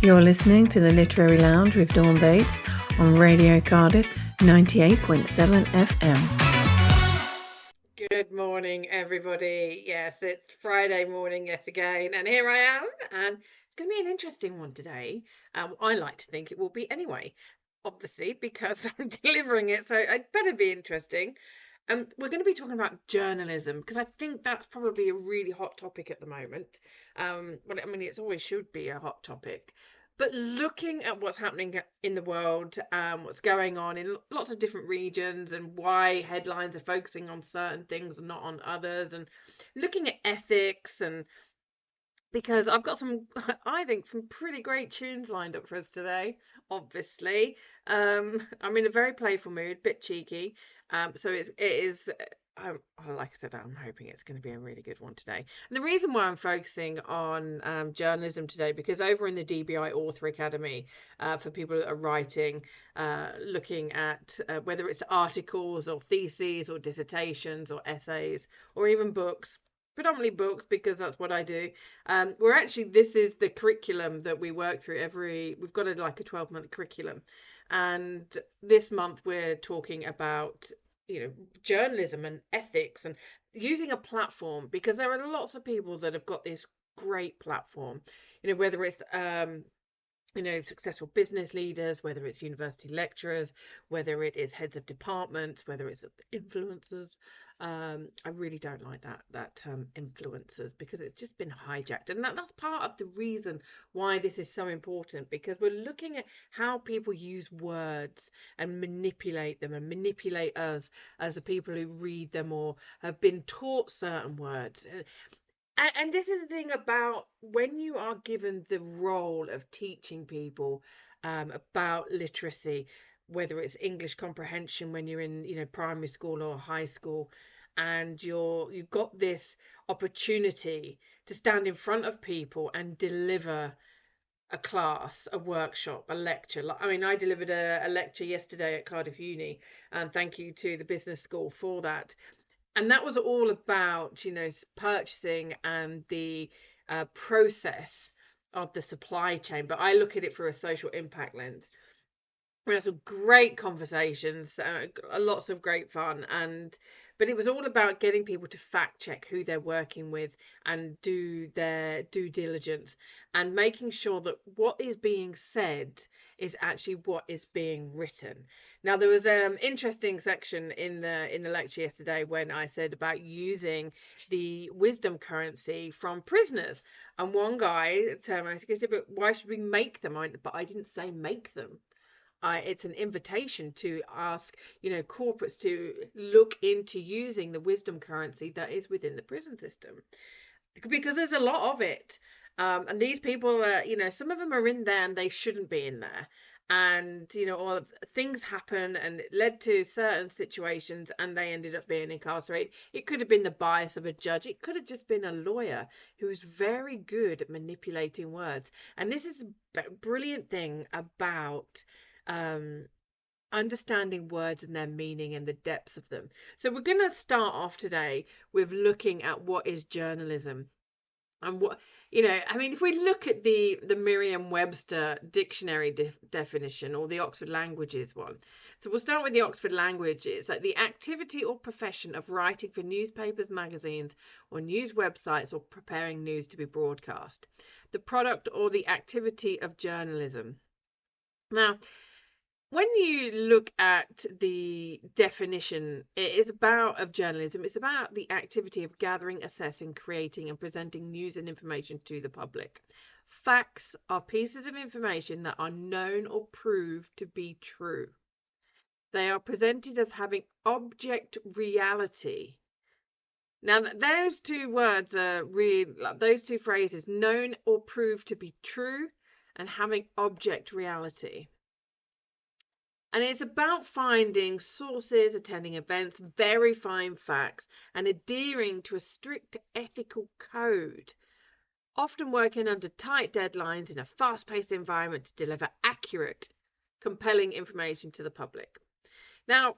You're listening to the Literary Lounge with Dawn Bates on Radio Cardiff 98.7 FM. Good morning, everybody. Yes, it's Friday morning yet again, and here I am, and it's going to be an interesting one today. I like to think it will be anyway, obviously, because I'm delivering it, so it better be interesting. We're going to be talking about journalism, because I think that's probably a really hot topic at the moment. Well, I mean, it always should be a hot topic. But looking at what's happening in the world, what's going on in lots of different regions, and why headlines are focusing on certain things and not on others, and looking at ethics, and because I've got some, I think, some pretty great tunes lined up for us today, obviously. I'm in a very playful mood, bit cheeky. So it is, like I said, I'm hoping it's going to be a really good one today. And the reason why I'm focusing on journalism today, because over in the DBI Author Academy, for people that are writing, looking at whether it's articles or theses or dissertations or essays or even books, predominantly books, because that's what I do. This is the curriculum that we work through we've got like a 12-month curriculum. And this month we're talking about, journalism and ethics and using a platform, because there are lots of people that have got this great platform, whether it's, successful business leaders, whether it's university lecturers, whether it is heads of departments, whether it's influencers. I really don't like that term influencers, because it's just been hijacked, and that's part of the reason why this is so important, because we're looking at how people use words and manipulate them and manipulate us as the people who read them or have been taught certain words. And this is the thing about when you are given the role of teaching people about literacy, whether it's English comprehension when you're in, primary school or high school, and you've got this opportunity to stand in front of people and deliver a class, a workshop, a lecture. I mean, I delivered a lecture yesterday at Cardiff Uni, and thank you to the business school for that. And that was all about, purchasing and the process of the supply chain. But I look at it through a social impact lens. We had some great conversations, lots of great fun, but it was all about getting people to fact check who they're working with and do their due diligence, and making sure that what is being said is actually what is being written. Now, there was an interesting section in the lecture yesterday when I said about using the wisdom currency from prisoners, and one guy turned around and said, "But why should we make them?" But I didn't say make them. It's an invitation to ask, corporates to look into using the wisdom currency that is within the prison system, because there's a lot of it. And these people are, some of them are in there and they shouldn't be in there. And, all of things happen, and it led to certain situations, and they ended up being incarcerated. It could have been the bias of a judge. It could have just been a lawyer who was very good at manipulating words. And this is a brilliant thing about understanding words and their meaning and the depths of them. So we're going to start off today with looking at what is journalism, and what, if we look at the Merriam-Webster dictionary definition, or the Oxford Languages one. So we'll start with the Oxford Languages. Like the activity or profession of writing for newspapers, magazines, or news websites, or preparing news to be broadcast. The product or the activity of journalism. Now, when you look at the definition, of journalism, it's about the activity of gathering, assessing, creating, and presenting news and information to the public. Facts are pieces of information that are known or proved to be true. They are presented as having object reality. Now, those two words are those two phrases, known or proved to be true and having object reality. And it's about finding sources, attending events, verifying facts, and adhering to a strict ethical code, often working under tight deadlines in a fast-paced environment to deliver accurate, compelling information to the public. Now,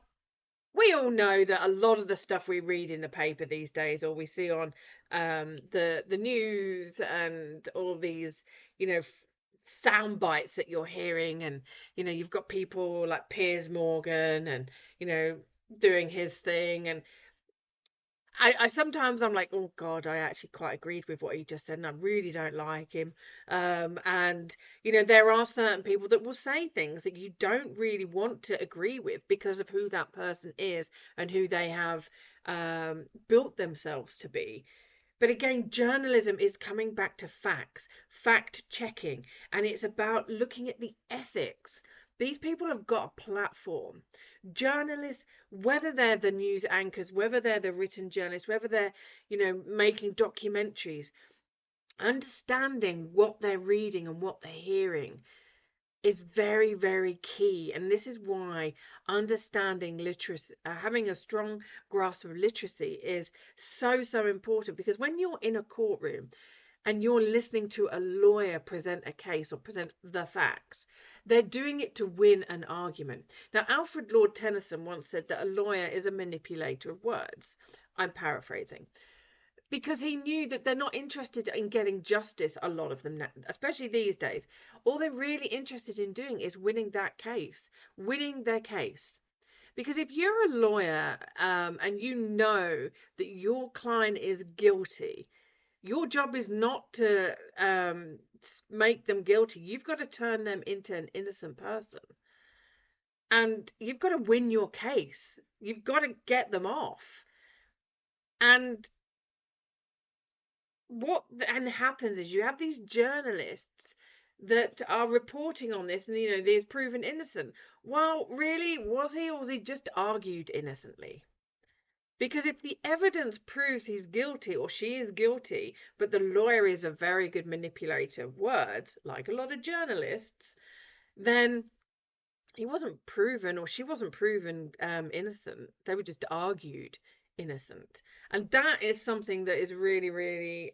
we all know that a lot of the stuff we read in the paper these days, or we see on the news and all these, sound bites that you're hearing, and you've got people like Piers Morgan, and doing his thing, and I sometimes I'm like, oh God, I actually quite agreed with what he just said, and I really don't like him. And there are certain people that will say things that you don't really want to agree with because of who that person is and who they have built themselves to be. But again, journalism is coming back to facts, fact checking, and it's about looking at the ethics. These people have got a platform. Journalists, whether they're the news anchors, whether they're the written journalists, whether they're, making documentaries, understanding what they're reading and what they're hearing is very, very key. And this is why understanding literacy, having a strong grasp of literacy is so, so important. Because when you're in a courtroom and you're listening to a lawyer present a case or present the facts, they're doing it to win an argument. Now, Alfred Lord Tennyson once said that a lawyer is a manipulator of words. I'm paraphrasing, because he knew that they're not interested in getting justice, a lot of them now, especially these days. All they're really interested in doing is winning that case, winning their case. Because if you're a lawyer, and you know that your client is guilty, your job is not to make them guilty. You've got to turn them into an innocent person. And you've got to win your case. You've got to get them off. And what then happens is you have these journalists that are reporting on this, and he's proven innocent. Well, really, was he, or was he just argued innocently? Because if the evidence proves he's guilty or she is guilty, but the lawyer is a very good manipulator of words, like a lot of journalists, then he wasn't proven, or she wasn't proven innocent. They were just argued innocent. And that is something that is really, really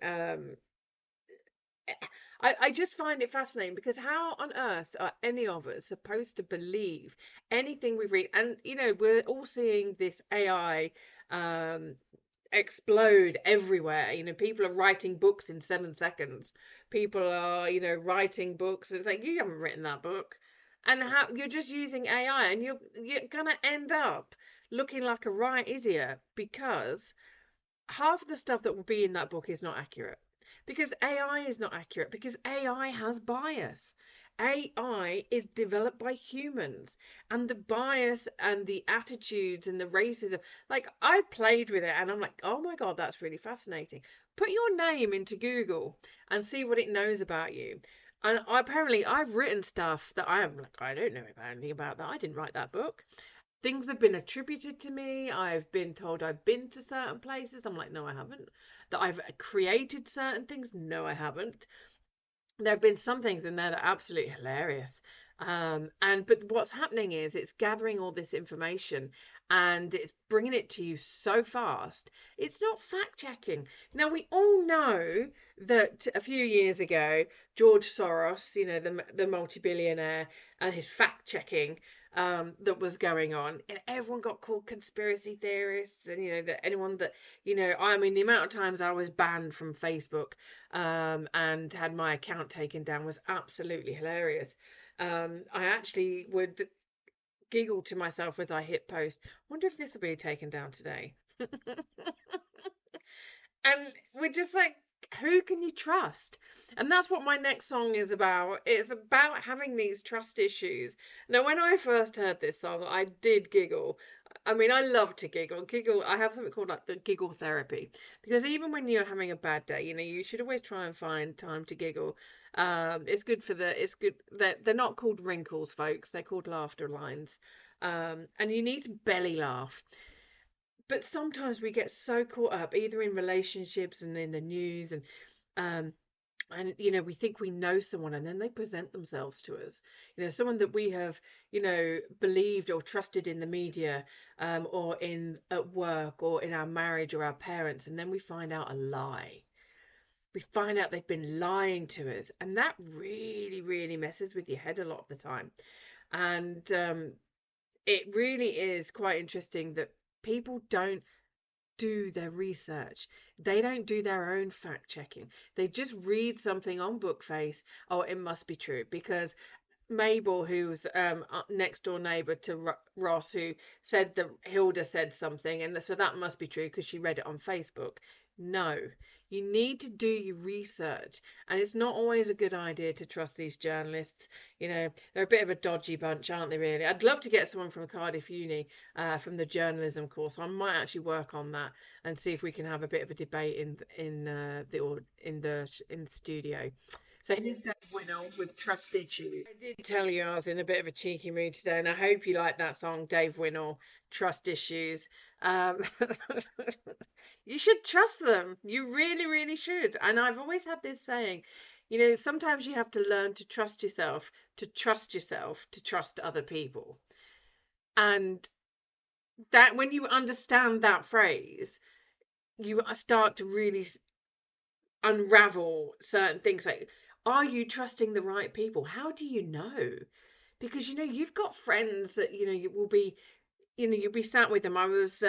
I just find it fascinating, because how on earth are any of us supposed to believe anything we read? And we're all seeing this AI explode everywhere. People are writing books in 7 seconds. People are writing books. It's like, you haven't written that book, and how you're just using AI, and you're gonna end up looking like a right idiot, because half of the stuff that will be in that book is not accurate, because AI is not accurate, because AI has bias. AI is developed by humans, and the bias and the attitudes and the racism. Like, I've played with it and I'm like, oh my God, that's really fascinating. Put your name into Google and see what it knows about you. And apparently I've written stuff that I'm like, I don't know anything about that. I didn't write that book. Things have been attributed to me. I've been told I've been to certain places. I'm like, no, I haven't. That I've created certain things. No, I haven't. There have been some things in there that are absolutely hilarious. But what's happening is it's gathering all this information and it's bringing it to you so fast. It's not fact checking. Now, we all know that a few years ago, George Soros, the multi-billionaire, and his fact checking that was going on, and everyone got called conspiracy theorists, and that anyone that I mean, the amount of times I was banned from Facebook and had my account taken down was absolutely hilarious. I actually would giggle to myself as I hit post. Wonder if this will be taken down today. And we're just like, who can you trust? And that's what my next song is about. It's about having these trust issues. Now, when I first heard this song, I did giggle. I mean, I love to giggle. I have something called like the giggle therapy, because even when you're having a bad day, you should always try and find time to giggle. It's good it's good. They're not called wrinkles, folks. They're called laughter lines. And you need to belly laugh. But sometimes we get so caught up either in relationships and in the news, um we think we know someone, and then they present themselves to us, someone that we have believed or trusted in the media, or in at work, or in our marriage, or our parents, and then we find out a lie. We find out they've been lying to us, and that really, really messes with your head a lot of the time. And it really is quite interesting that people don't do their research. They don't do their own fact checking. They just read something on Bookface. Oh, it must be true, because Mabel, who's next door neighbor to Ross, who said that Hilda said something, and so that must be true because she read it on Facebook. No, you need to do your research, and it's not always a good idea to trust these journalists. They're a bit of a dodgy bunch, aren't they, really? I'd love to get someone from Cardiff Uni, from the journalism course. I might actually work on that and see if we can have a bit of a debate in the studio. So here's Dave Winnell with Trust Issues. I did tell you I was in a bit of a cheeky mood today, and I hope you like that song, Dave Winnell, Trust Issues. Um, you should trust them. You really, really should. And I've always had this saying, sometimes you have to learn to trust yourself, to trust other people. And that when you understand that phrase, you start to really unravel certain things. Like, are you trusting the right people? How do you know? Because you've got friends that you will be, you'll be sat with them. I was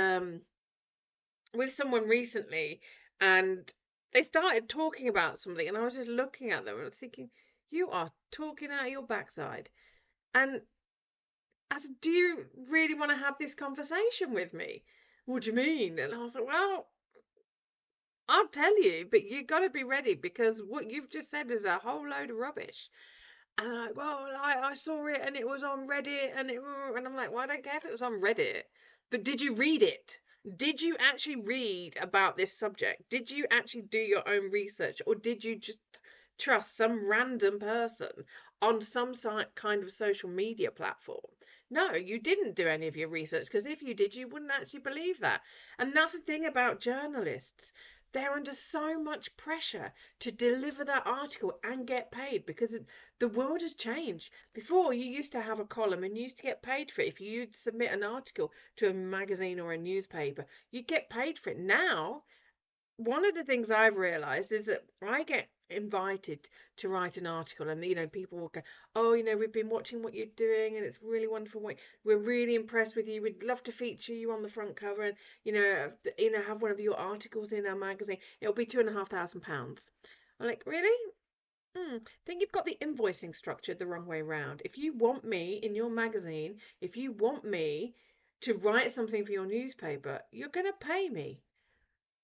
with someone recently, and they started talking about something, and I was just looking at them and thinking, you are talking out of your backside. And I said, do you really want to have this conversation with me? What do you mean? And I was like, well, I'll tell you, but you got to be ready, because what you've just said is a whole load of rubbish. And I saw it and it was on Reddit, and I'm like, well, I don't care if it was on Reddit, but did you read it? Did you actually read about this subject? Did you actually do your own research, or did you just trust some random person on some kind of social media platform? No, you didn't do any of your research, because if you did, you wouldn't actually believe that. And that's the thing about journalists. They're under so much pressure to deliver that article and get paid, because the world has changed. Before, you used to have a column and you used to get paid for it. If you submit an article to a magazine or a newspaper, you get paid for it. Now, one of the things I've realized is that I get invited to write an article, and people will go, oh, we've been watching what you're doing and it's really wonderful. We're really impressed with you. We'd love to feature you on the front cover, and have one of your articles in our magazine. It'll be £2,500. I'm like, really? I think you've got the invoicing structure the wrong way round. If you want me in your magazine, if you want me to write something for your newspaper, you're going to pay me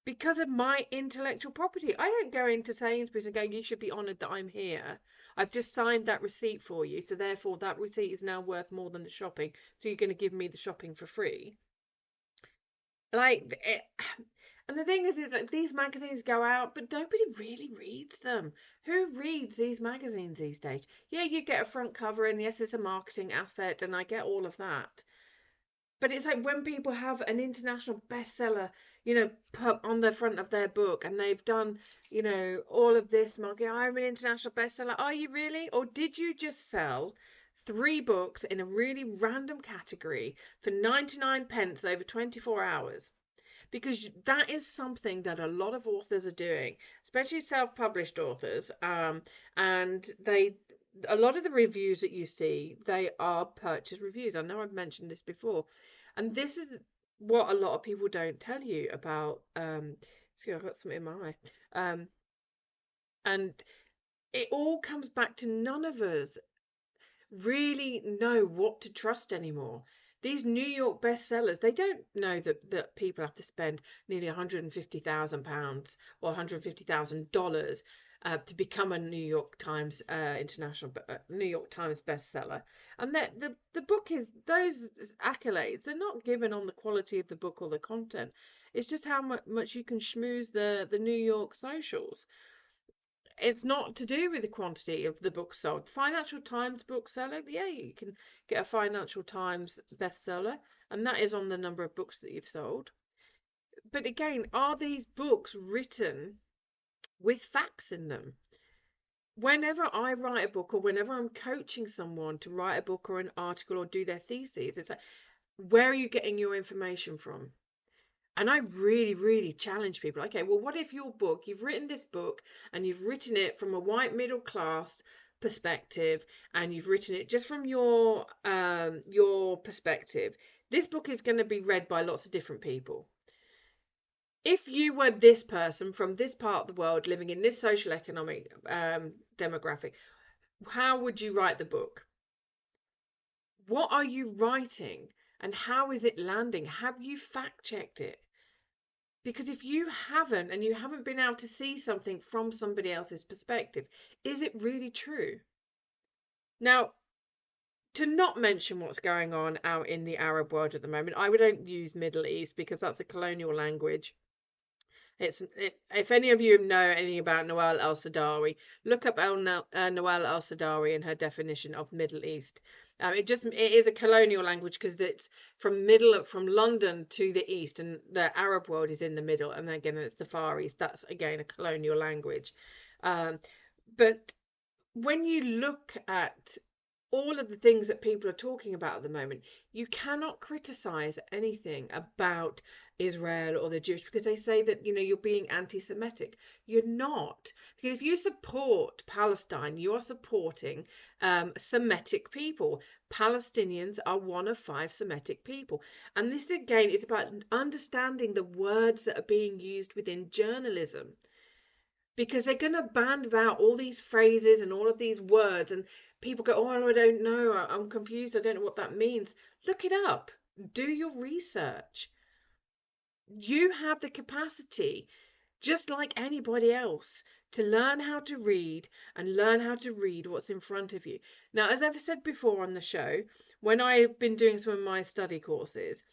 because of my intellectual property. I don't go into Sainsbury's and go, you should be honoured that I'm here. I've just signed that receipt for you, so therefore that receipt is now worth more than the shopping, so you're going to give me the shopping for free. And the thing is that these magazines go out, but nobody really reads them. Who reads these magazines these days? Yeah, you get a front cover, and yes, it's a marketing asset, and I get all of that. But it's like when people have an international bestseller, put on the front of their book, and they've done, all of this marketing. I'm an international bestseller. Are you really? Or did you just sell 3 books in a really random category for 99 pence over 24 hours? Because that is something that a lot of authors are doing, especially self-published authors. And a lot of the reviews that you see, they are purchase reviews. I know I've mentioned this before, and this is what a lot of people don't tell you about. Excuse me, I've got something in my eye. And it all comes back to none of us really know what to trust anymore. These New York bestsellers, they don't know that people have to spend nearly £150,000 or $150,000 to become a New York Times New York Times bestseller, and that the book is, those accolades are not given on the quality of the book or the content. It's just how much you can schmooze the New York socials. It's not to do with the quantity of the books sold. Financial Times bookseller, yeah, you can get a Financial Times bestseller, and that is on the number of books that you've sold. But again, are these books written with facts in them? Whenever I write a book, or whenever I'm coaching someone to write a book or an article or do their theses, it's like, where are you getting your information from? And I really, really challenge people. Okay, well, what if your book, you've written this book and you've written it from a white middle class perspective, and you've written it just from your perspective. This book is going to be read by lots of different people. if you were this person from this part of the world living in this social economic demographic, how would you write the book? What are you writing and how is it landing? Have you fact checked it? Because if you haven't, and you haven't been able to see something from somebody else's perspective, is it really true? Now, to not mention what's going on out in the Arab world at the moment, I don't use Middle East because that's a colonial language. If any of you know anything about Nawal al-Saadawi, look up Nawal al-Saadawi and her definition of Middle East. It is a colonial language because it's from London to the east, and the Arab world is in the middle, and then again it's the Far East. That's again a colonial language. But when you look at all of the things that people are talking about at the moment, you cannot criticize anything about Israel or the Jewish because they say that, you're being anti-Semitic. You're not. Because if you support Palestine, you are supporting Semitic people. Palestinians are one of 5 Semitic people. And this, again, is about understanding the words that are being used within journalism, because they're going to band about all these phrases and all of these words, and people go, oh, I don't know, I'm confused, I don't know what that means. Look it up. Do your research. You have the capacity, just like anybody else, to learn how to read and learn how to read what's in front of you. Now, as I've said before on the show, when I've been doing some of my study courses,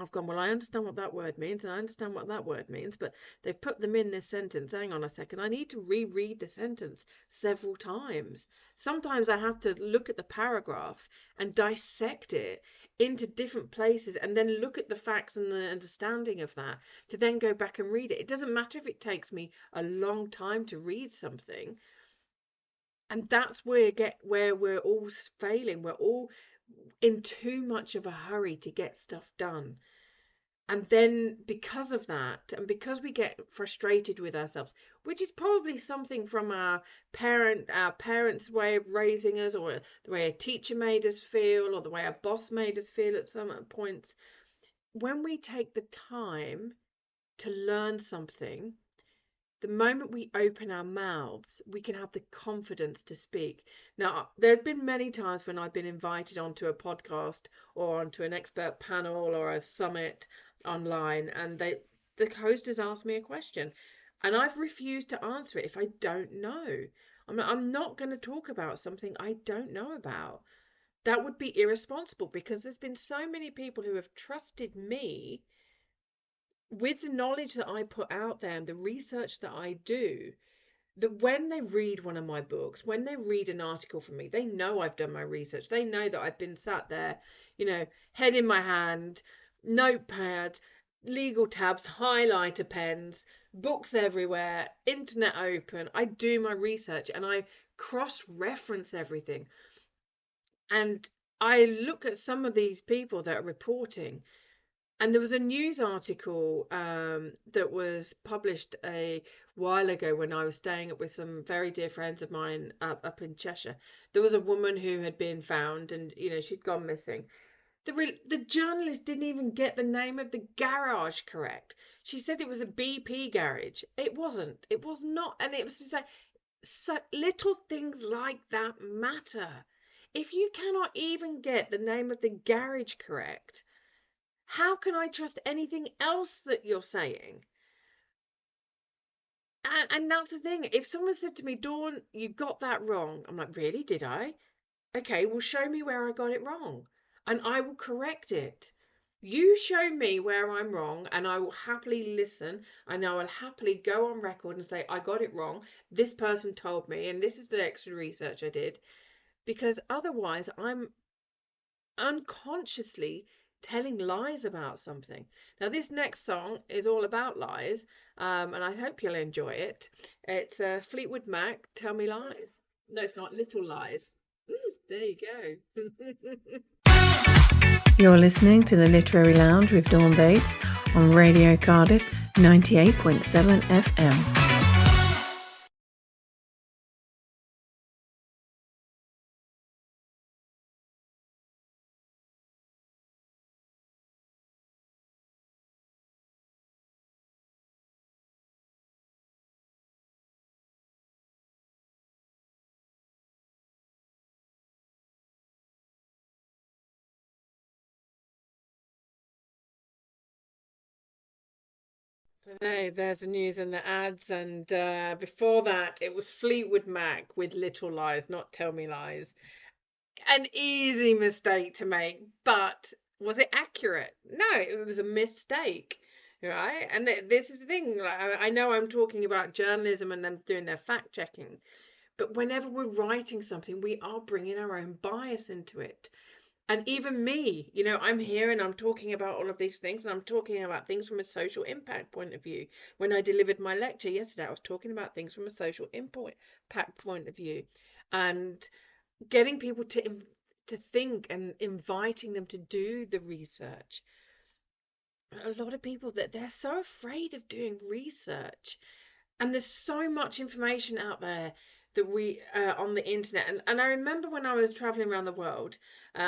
I've gone, well, I understand what that word means, and I understand what that word means, but they've put them in this sentence. Hang on a second. I need to reread the sentence several times. Sometimes I have to look at the paragraph and dissect it into different places and then look at the facts and the understanding of that to then go back and read it. It doesn't matter if it takes me a long time to read something. And that's where we're all failing. We're all in too much of a hurry to get stuff done. And then because of that, and because we get frustrated with ourselves, which is probably something from our parents' way of raising us, or the way a teacher made us feel, or the way our boss made us feel at some points, when we take the time to learn something, the moment we open our mouths, we can have the confidence to speak. Now, there have been many times when I've been invited onto a podcast or onto an expert panel or a summit online, and the host has asked me a question, and I've refused to answer it if I don't know. I'm not going to talk about something I don't know about. That would be irresponsible, because there's been so many people who have trusted me with the knowledge that I put out there and the research that I do, that when they read one of my books, when they read an article from me, they know I've done my research. They know that I've been sat there, head in my hand, notepad, legal tabs, highlighter pens, books everywhere, internet open. I do my research and I cross-reference everything. And I look at some of these people that are reporting. And there was a news article that was published a while ago when I was staying up with some very dear friends of mine up in Cheshire. There was a woman who had been found, and she'd gone missing. The journalist didn't even get the name of the garage correct. She said it was a BP garage. It wasn't. It was not. And it was just like, so little things like that matter. If you cannot even get the name of the garage correct, how can I trust anything else that you're saying? And that's the thing. If someone said to me, Dawn, you got that wrong, I'm like, really? Did I? Okay, well, show me where I got it wrong, and I will correct it. You show me where I'm wrong, and I will happily listen, and I will happily go on record and say, I got it wrong. This person told me, and this is the extra research I did. Because otherwise, I'm unconsciously telling lies about something. Now, this next song is all about lies, and I hope you'll enjoy it. It's Fleetwood Mac, Tell Me Lies. No, it's not, Little Lies. There you go. You're listening to the Literary Lounge with Dawn Bates on Radio Cardiff 98.7 FM. Hey, there's the news and the ads, and before that, it was Fleetwood Mac with Little Lies, not Tell Me Lies. An easy mistake to make, but was it accurate? No, it was a mistake, right? And this is the thing. Like, I know I'm talking about journalism and them doing their fact checking, but whenever we're writing something, we are bringing our own bias into it. And even me, I'm here and I'm talking about all of these things, and I'm talking about things from a social impact point of view. When I delivered my lecture yesterday, I was talking about things from a social impact point of view, and getting people to think and inviting them to do the research. A lot of people that they're so afraid of doing research, and there's so much information out there that we on the internet. And I remember when I was traveling around the world,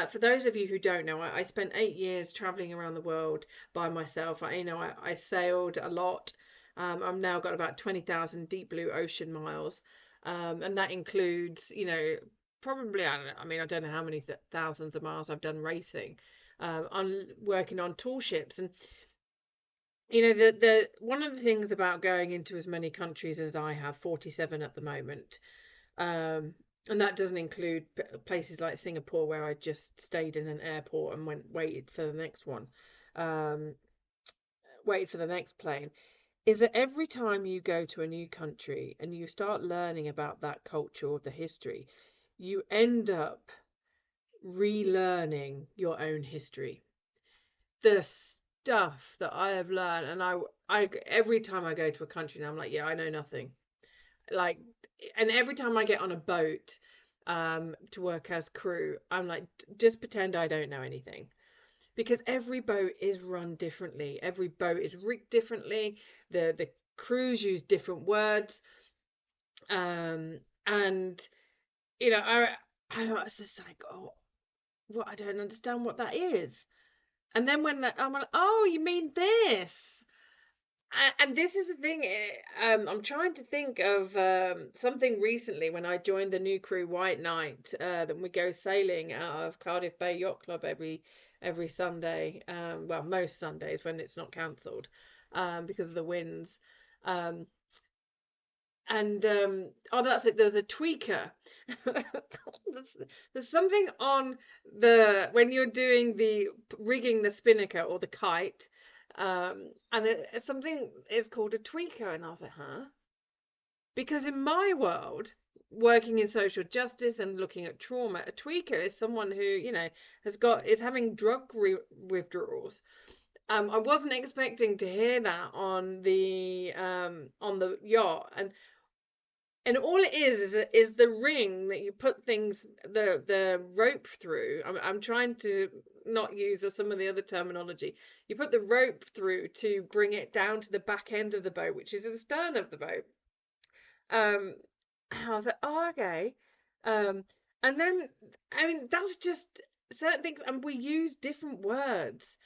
for those of you who don't know, I spent 8 years traveling around the world by myself. I sailed a lot. I've now got about 20,000 deep blue ocean miles, and that includes, probably, I don't know how many thousands of miles I've done racing, on working on tall ships. And the one of the things about going into as many countries as I have, 47 at the moment, and that doesn't include places like Singapore, where I just stayed in an airport and waited for the next one, um, waited for the next plane, is that every time you go to a new country and you start learning about that culture or the history, you end up relearning your own history. The stuff that I have learned, and I every time I go to a country now, I'm like, yeah, I know nothing. Like, and every time I get on a boat, to work as crew, I'm like, just pretend I don't know anything, because every boat is run differently. Every boat is rigged differently. The crews use different words, and I was just like, oh, what? I don't understand what that is. And then when I'm like, oh, you mean this? And this is the thing. I'm trying to think of something recently when I joined the new crew, White Knight. That we go sailing out of Cardiff Bay Yacht Club every Sunday. Well, most Sundays when it's not cancelled, because of the winds. Um, and oh, that's it. There's a tweaker. There's something on the when you're doing the rigging the spinnaker or the kite, and it's something is called a tweaker, and I was like, huh? Because in my world, working in social justice and looking at trauma, a tweaker is someone who is having drug withdrawals. I wasn't expecting to hear that on the yacht, and all it is the ring that you put the rope through. I'm trying to not use some of the other terminology. You put the rope through to bring it down to the back end of the boat, which is the stern of the boat. I was like, oh, okay. Um, and then, that's just certain things, and we use different words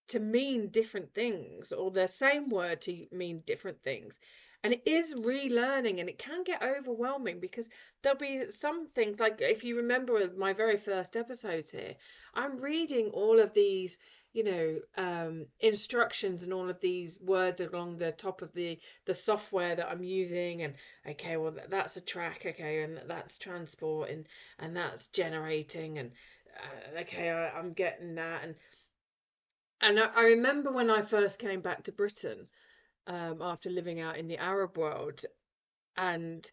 to mean different things, or the same word to mean different things. And it is relearning, and it can get overwhelming, because there'll be some things, like if you remember my very first episodes here, I'm reading all of these, instructions and all of these words along the top of the software that I'm using. And okay, well, that's a track, okay, and that's transport, and that's generating, and okay, I'm getting that. And I remember when I first came back to Britain, after living out in the Arab world, and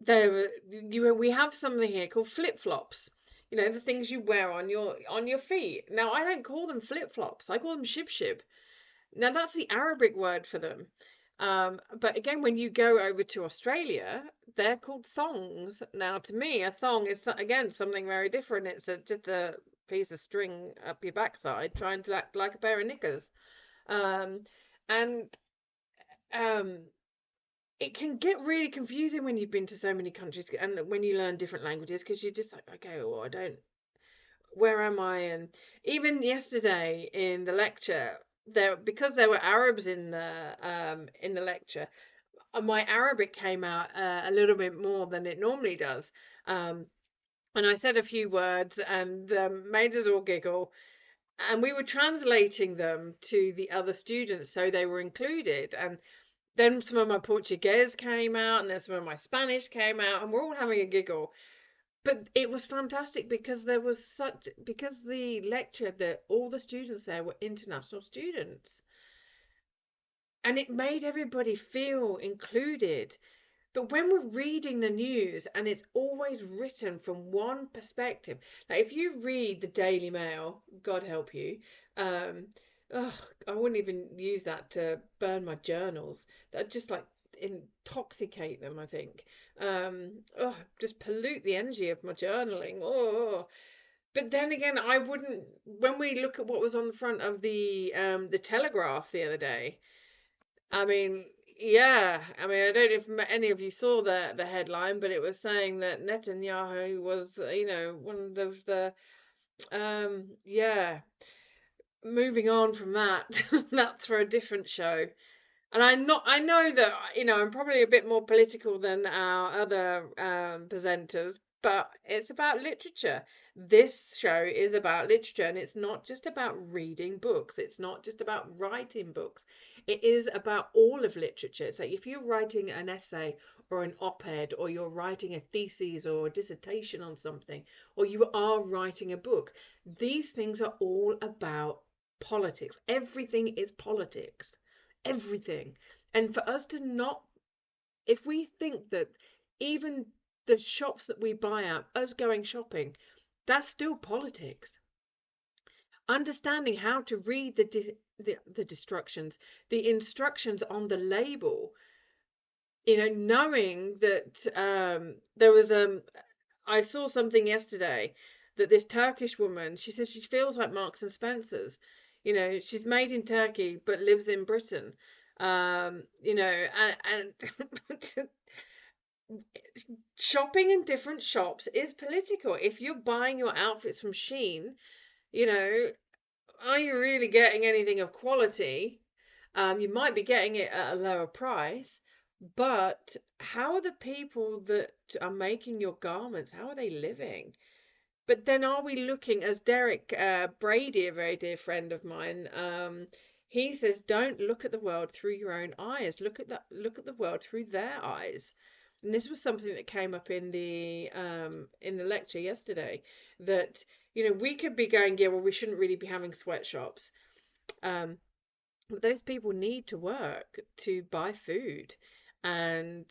we have something here called flip-flops. The things you wear on your feet. Now, I don't call them flip-flops. I call them shib-shib. Now, that's the Arabic word for them. But again, when you go over to Australia, they're called thongs. Now, to me, a thong is again something very different. It's just a piece of string up your backside trying to act like a pair of knickers. Um, and um, it can get really confusing when you've been to so many countries and when you learn different languages, because you're just like, okay, well, I don't, where am I? And even yesterday in the lecture, because there were Arabs in the lecture, my Arabic came out a little bit more than it normally does. And I said a few words, and made us all giggle. and we were translating them to the other students so they were included. And then some of my Portuguese came out, and then some of my Spanish came out, and we're all having a giggle. But it was fantastic because because the lecture, that all the students there were international students, and it made everybody feel included. But when we're reading the news and it's always written from one perspective, like if you read the Daily Mail, God help you, um, ugh, I wouldn't even use that to burn my journals. That just like intoxicate them, I think. Just pollute the energy of my journaling. Oh, but then again, I wouldn't. When we look at what was on the front of the Telegraph the other day, I mean, yeah. I mean, I don't know if any of you saw the headline, but it was saying that Netanyahu was, one of the yeah. Moving on from that, that's for a different show. And I know that, I'm probably a bit more political than our other presenters, but it's about literature. This show is about literature, and it's not just about reading books. It's not just about writing books. It is about all of literature. So if you're writing an essay or an op-ed, or you're writing a thesis or a dissertation on something, or you are writing a book, these things are all about politics. Everything is politics. Everything. And for us to not, if we think that even the shops that we buy at, us going shopping, that's still politics. Understanding how to read the instructions, the instructions on the label, knowing that there was I saw something yesterday that this Turkish woman, she says she feels like Marks and Spencer's. She's made in Turkey but lives in Britain. And shopping in different shops is political. If you're buying your outfits from Shein, are you really getting anything of quality? You might be getting it at a lower price, but how are the people that are making your garments, how are they living? But then are we looking, as Derek Brady, a very dear friend of mine, he says, don't look at the world through your own eyes. Look at the world through their eyes. And this was something that came up in the lecture yesterday, that we could be going, yeah, well, we shouldn't really be having sweatshops. But those people need to work to buy food. And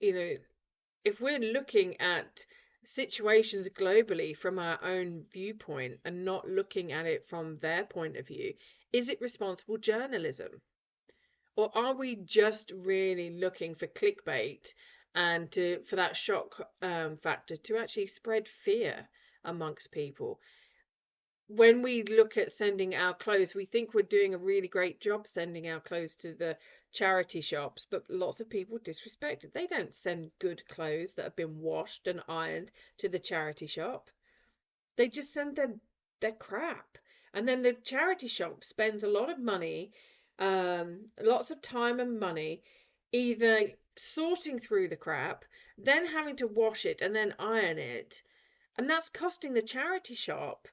if we're looking at situations globally from our own viewpoint and not looking at it from their point of view, is it responsible journalism? Or are we just really looking for clickbait and for that shock factor to actually spread fear amongst people? When we look at sending our clothes, we think we're doing a really great job sending our clothes to the charity shops, but lots of people disrespect it. They don't send good clothes that have been washed and ironed to the charity shop. They just send their crap. And then the charity shop spends a lot of money, lots of time and money, either sorting through the crap, then having to wash it and then iron it. And that's costing the charity shop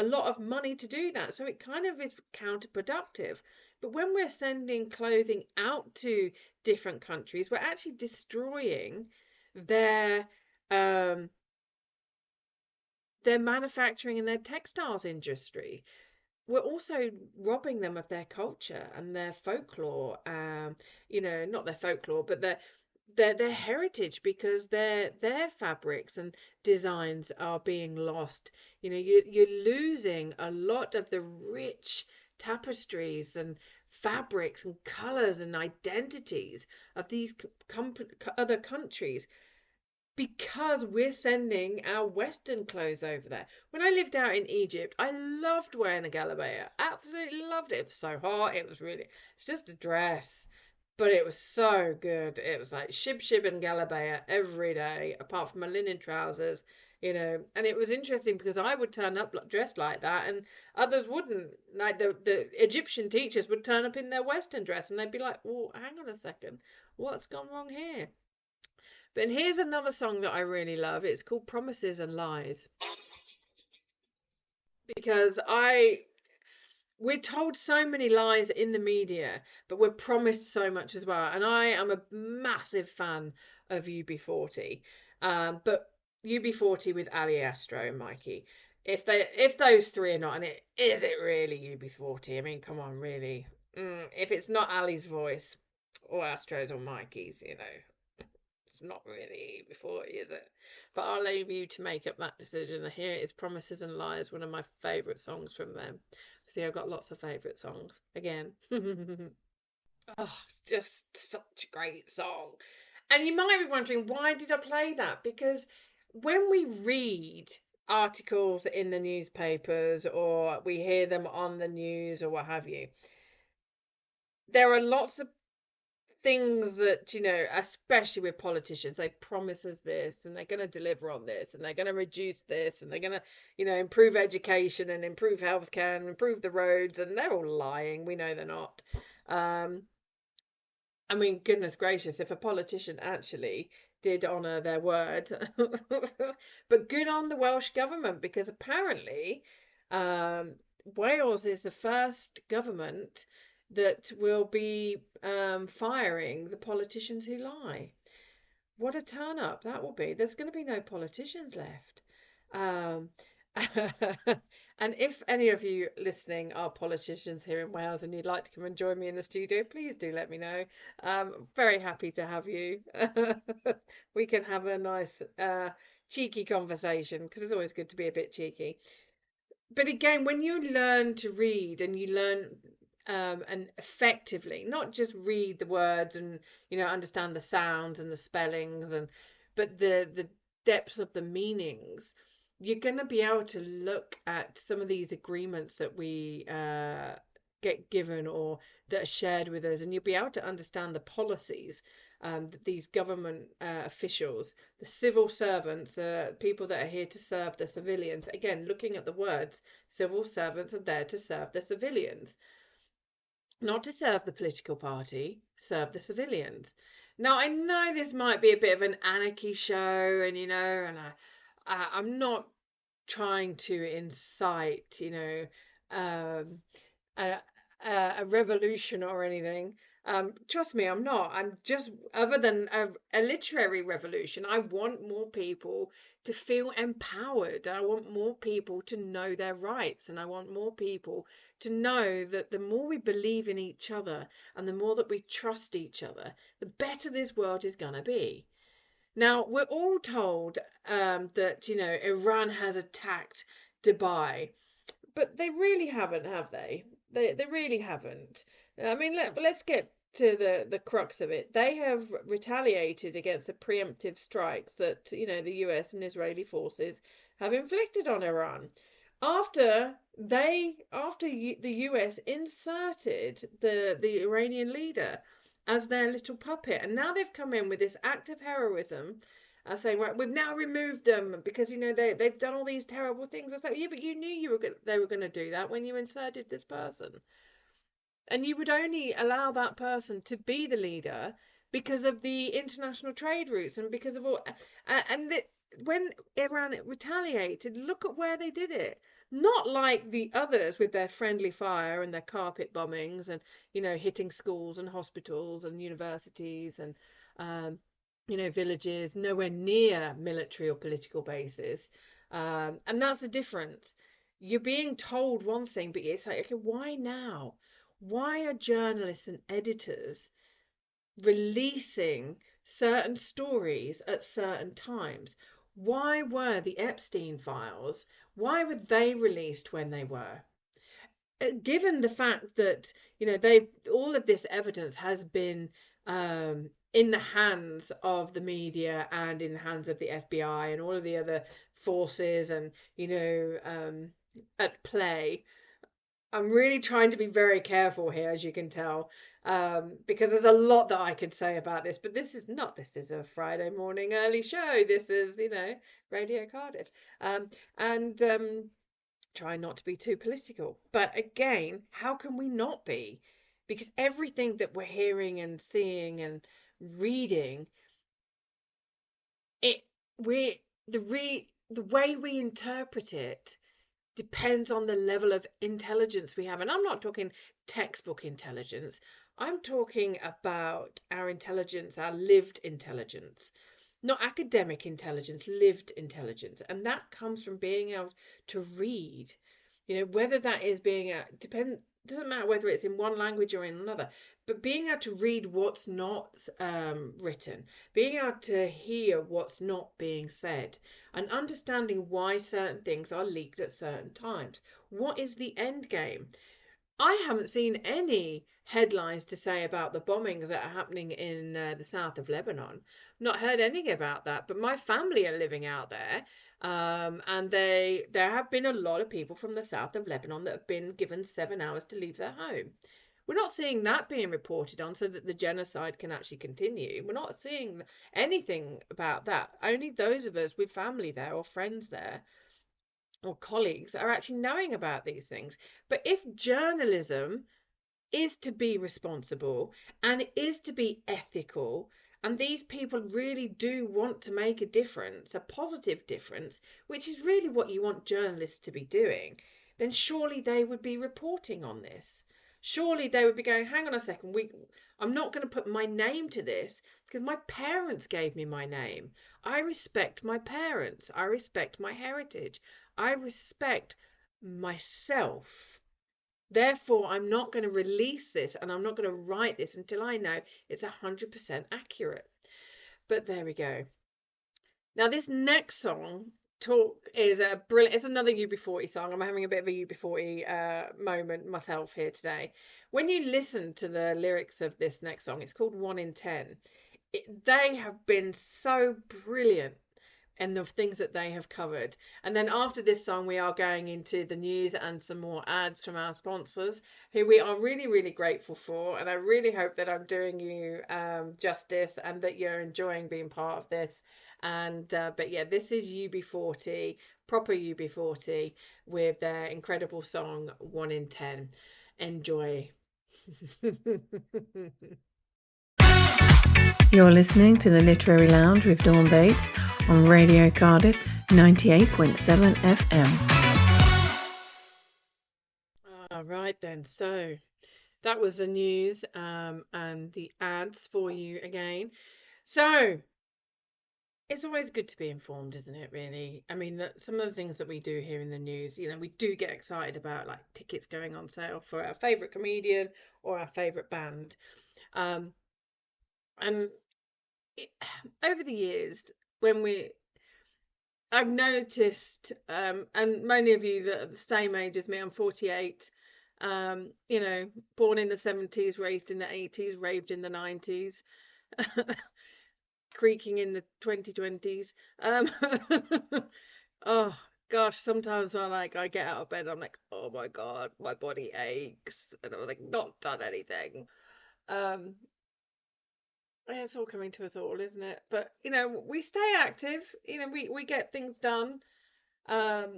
a lot of money to do that. So it kind of is counterproductive. But when we're sending clothing out to different countries, we're actually destroying their manufacturing and their textiles industry. We're also robbing them of their culture and their folklore. Not their folklore, but their heritage, because their fabrics and designs are being lost. You're losing a lot of the rich tapestries and fabrics and colors and identities of these other countries, because we're sending our Western clothes over there. When I lived out in Egypt, I loved wearing a galabeya. Absolutely loved it. It was so hot. It's just a dress. But it was so good. It was like shib and galabeya every day, apart from my linen trousers, And it was interesting because I would turn up dressed like that, and others wouldn't. Like the Egyptian teachers would turn up in their Western dress, and they'd be like, "Well, hang on a second, what's gone wrong here?" But here's another song that I really love. It's called Promises and Lies. because we're told so many lies in the media, but we're promised so much as well. And I am a massive fan of UB40, but UB40 with Ali Astro and Mikey. If those three are not in it, is it really UB40? I mean, come on, really. If it's not Ali's voice, or Astro's or Mikey's, it's not really UB40, is it? But I'll leave you to make up that decision. Here is Promises and Lies, one of my favourite songs from them. See, I've got lots of favourite songs again. Oh, just such a great song. And you might be wondering, why did I play that? Because when we read articles in the newspapers or we hear them on the news or what have you, there are lots of things that, especially with politicians, they promise us this and they're going to deliver on this and they're going to reduce this and they're going to, improve education and improve healthcare and improve the roads, and they're all lying. We know they're not. I mean, goodness gracious, if a politician actually did honour their word. But good on the Welsh government, because apparently Wales is the first government that will be firing the politicians who lie. What a turn up that will be. There's going to be no politicians left. Um, and if any of you listening are politicians here in Wales and you'd like to come and join me in the studio, please do let me know. Very happy to have you. We can have a nice cheeky conversation, because it's always good to be a bit cheeky. But again, when you learn to read and you learn and effectively, not just read the words and understand the sounds and the spellings but the depths of the meanings, you're going to be able to look at some of these agreements that we get given or that are shared with us, and you'll be able to understand the policies that these government officials, the civil servants, people that are here to serve the civilians. Again, looking at the words, civil servants are there to serve the civilians, not to serve the political party, serve the civilians. Now, I know this might be a bit of an anarchy show, and I'm not trying to incite, um, a revolution or anything. Trust me, I'm not. I'm just, other than a literary revolution, I want more people to feel empowered. I want more people to know their rights, and I want more people to know that the more we believe in each other and the more that we trust each other, the better this world is going to be. Now, we're all told that, Iran has attacked Dubai, but they really haven't, have they? They really haven't. I mean, let's get to the crux of it. They have retaliated against the preemptive strikes that, the US and Israeli forces have inflicted on Iran after the US inserted the Iranian leader as their little puppet. And now they've come in with this act of heroism, saying, right, we've now removed them because they've done all these terrible things. I was like, yeah, but you knew they were going to do that when you inserted this person, and you would only allow that person to be the leader because of the international trade routes and because of all. When Iran retaliated, look at where they did it. Not like the others with their friendly fire and their carpet bombings and hitting schools and hospitals and universities and villages, nowhere near military or political bases. And that's the difference. You're being told one thing, but it's like, okay, why now? Why are journalists and editors releasing certain stories at certain times? Why were the Epstein files, why were they released when they were? Given the fact that, all of this evidence has been in the hands of the media and in the hands of the FBI and all of the other forces and, at play. I'm really trying to be very careful here, as you can tell, because there's a lot that I could say about this, but this is a Friday morning early show. This is, Radio Cardiff. And try not to be too political. But again, how can we not be? Because everything that we're hearing and seeing and reading, the way we interpret it depends on the level of intelligence we have. And I'm not talking textbook intelligence. I'm talking about our intelligence, our lived intelligence, not academic intelligence, lived intelligence. And that comes from being able to read, whether that is being doesn't matter whether it's in one language or in another, but being able to read what's not written, being able to hear what's not being said, and understanding why certain things are leaked at certain times. What is the end game? I haven't seen any headlines to say about the bombings that are happening in the south of Lebanon. Not heard anything about that, but my family are living out there. And there have been a lot of people from the south of Lebanon that have been given 7 hours to leave their home. We're not seeing that being reported on so that the genocide can actually continue. We're not seeing anything about that. Only those of us with family there or friends there or colleagues are actually knowing about these things. But if journalism is to be responsible and it is to be ethical, and these people really do want to make a difference, a positive difference, which is really what you want journalists to be doing, then surely they would be reporting on this. Surely they would be going, hang on a second, I'm not going to put my name to this because my parents gave me my name. I respect my parents. I respect my heritage. I respect myself. Therefore, I'm not going to release this and I'm not going to write this until I know it's 100% accurate. But there we go. Now, this next song is a brilliant. It's another UB40 song. I'm having a bit of a UB40 moment myself here today. When you listen to the lyrics of this next song, it's called 1 in 10. They have been so brilliant and the things that they have covered. And then after this song, we are going into the news and some more ads from our sponsors, who we are really, really grateful for. And I really hope that I'm doing you justice and that you're enjoying being part of this. And but yeah, this is UB40, proper UB40, with their incredible song 1 in 10. Enjoy. You're listening to the Literary Lounge with Dawn Bates on Radio Cardiff 98.7 FM. All right then, so that was the news and the ads for you again. So it's always good to be informed, isn't it, really? I mean, some of the things that we do here in the news, we do get excited about, like tickets going on sale for our favourite comedian or our favourite band. And over the years, I've noticed, and many of you that are the same age as me, I'm 48, born in the 70s, raised in the 80s, raved in the 90s, creaking in the 2020s. Oh gosh, sometimes when I get out of bed, I'm like, oh my God, my body aches, and I'm like, not done anything. It's all coming to us all, isn't it? But we stay active. We get things done. But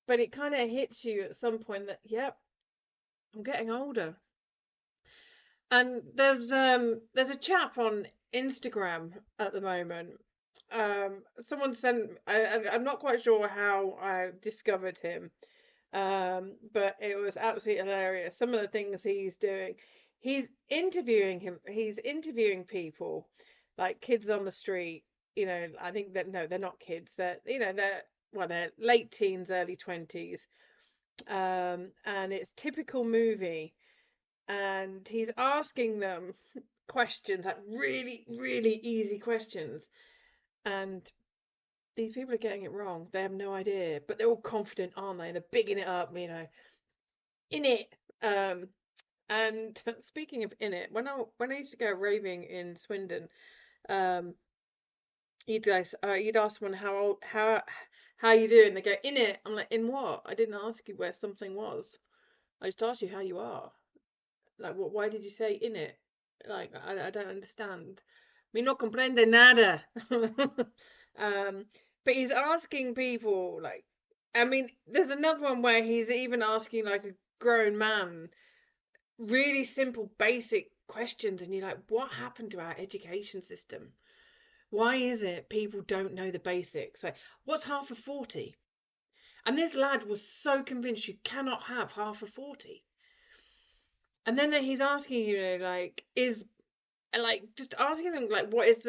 it kind of hits you at some point that, yep, I'm getting older. And there's a chap on Instagram at the moment. Someone sent. I'm not quite sure how I discovered him. But it was absolutely hilarious. Some of the things he's doing. He's interviewing people, like kids on the street. I think that no, they're not kids. They're late teens, early 20s. And it's typical movie. And he's asking them questions, like really, really easy questions. And these people are getting it wrong. They have no idea, but they're all confident, aren't they? They're bigging it up, in it. And speaking of in it, when I used to go raving in Swindon, you'd ask someone how you doing. They go, in it. I'm like, in what? I didn't ask you where something was. I just asked you how you are. Like, what? Why did you say in it? Like, I don't understand. Me no comprende nada. But he's asking people, like, I mean, there's another one where he's even asking like a grown man really simple, basic questions, and you're like, what happened to our education system? Why is it people don't know the basics? Like, what's half of 40? And this lad was so convinced you cannot have half of 40. And then he's asking, like, just asking them, like, what is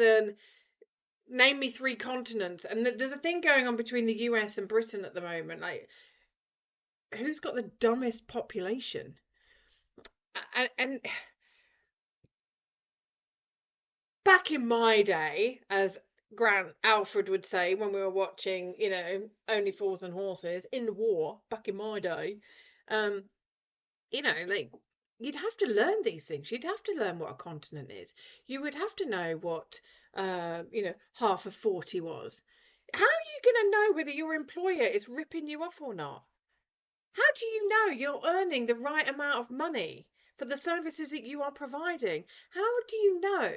name me 3 continents. And there's a thing going on between the US and Britain at the moment. Like, who's got the dumbest population? And back in my day, as Grant Alfred would say when we were watching, Only Fools and Horses in the war, back in my day, um, like, you'd have to learn these things. You'd have to learn what a continent is. You would have to know what, half of 40 was. How are you going to know whether your employer is ripping you off or not? How do you know you're earning the right amount of money for the services that you are providing? How do you know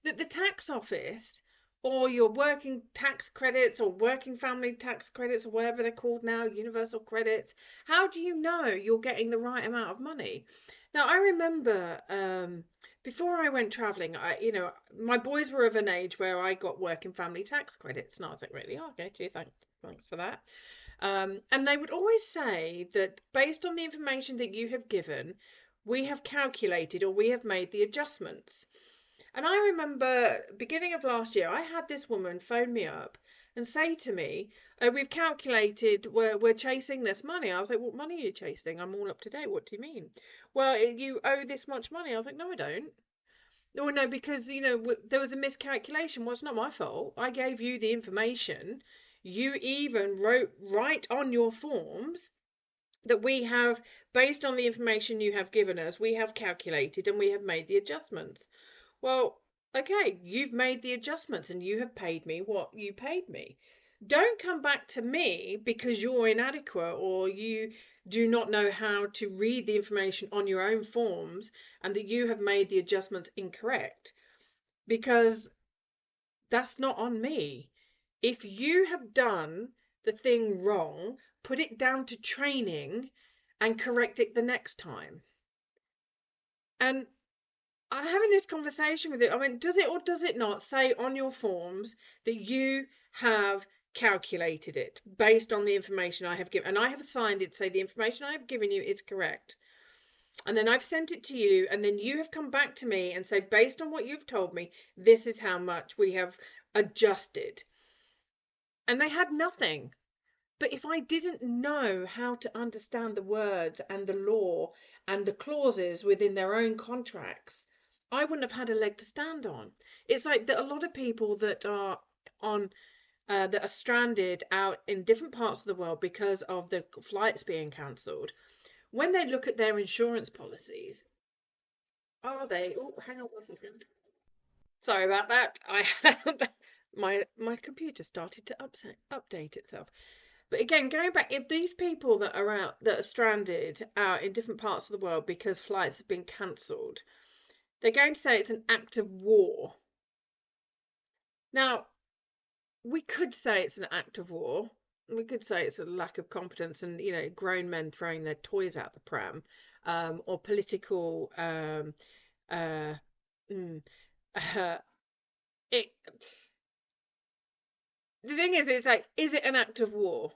that the tax office or your working tax credits or working family tax credits or whatever they're called now, universal credits, how do you know you're getting the right amount of money? Now, I remember before I went traveling, my boys were of an age where I got working family tax credits, and I was like, really? Okay, gee, thanks for that. And they would always say that based on the information that you have given, we have calculated or we have made the adjustments. And I remember beginning of last year, I had this woman phone me up and say to me, we've calculated, we're chasing this money. I was like, what money are you chasing? I'm all up to date. What do you mean? Well, you owe this much money. I was like, no, I don't. Oh, no, because, there was a miscalculation. Well, it's not my fault. I gave you the information. You even wrote right on your forms that we have, based on the information you have given us, we have calculated and we have made the adjustments. Well, okay, you've made the adjustments and you have paid me what you paid me. Don't come back to me because you're inadequate or you do not know how to read the information on your own forms and that you have made the adjustments incorrect, because that's not on me. If you have done the thing wrong, put it down to training and correct it the next time. And I'm having this conversation with it. I mean, does it or does it not say on your forms that you have calculated it based on the information I have given? And I have signed it, say the information I have given you is correct. And then I've sent it to you, and then you have come back to me and say, based on what you've told me, this is how much we have adjusted. And they had nothing. But if I didn't know how to understand the words and the law and the clauses within their own contracts, I wouldn't have had a leg to stand on. It's like that a lot of people that are that are stranded out in different parts of the world because of the flights being cancelled. When they look at their insurance policies, are they? Oh, hang on 1 second. Sorry about that. My computer started to update itself. But again, going back, if these people that are stranded out in different parts of the world because flights have been cancelled, they're going to say it's an act of war. Now, we could say it's an act of war. We could say it's a lack of competence and, grown men throwing their toys out the pram, or political it the thing is, it's like, is it an act of war?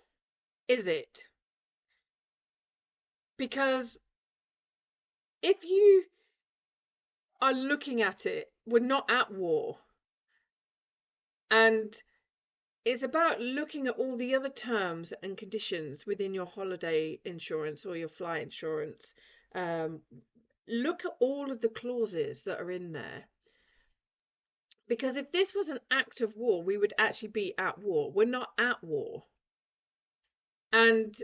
Is it? Because if you are looking at it, we're not at war. And it's about looking at all the other terms and conditions within your holiday insurance or your flight insurance. Look at all of the clauses that are in there. Because if this was an act of war, we would actually be at war. We're not at war. And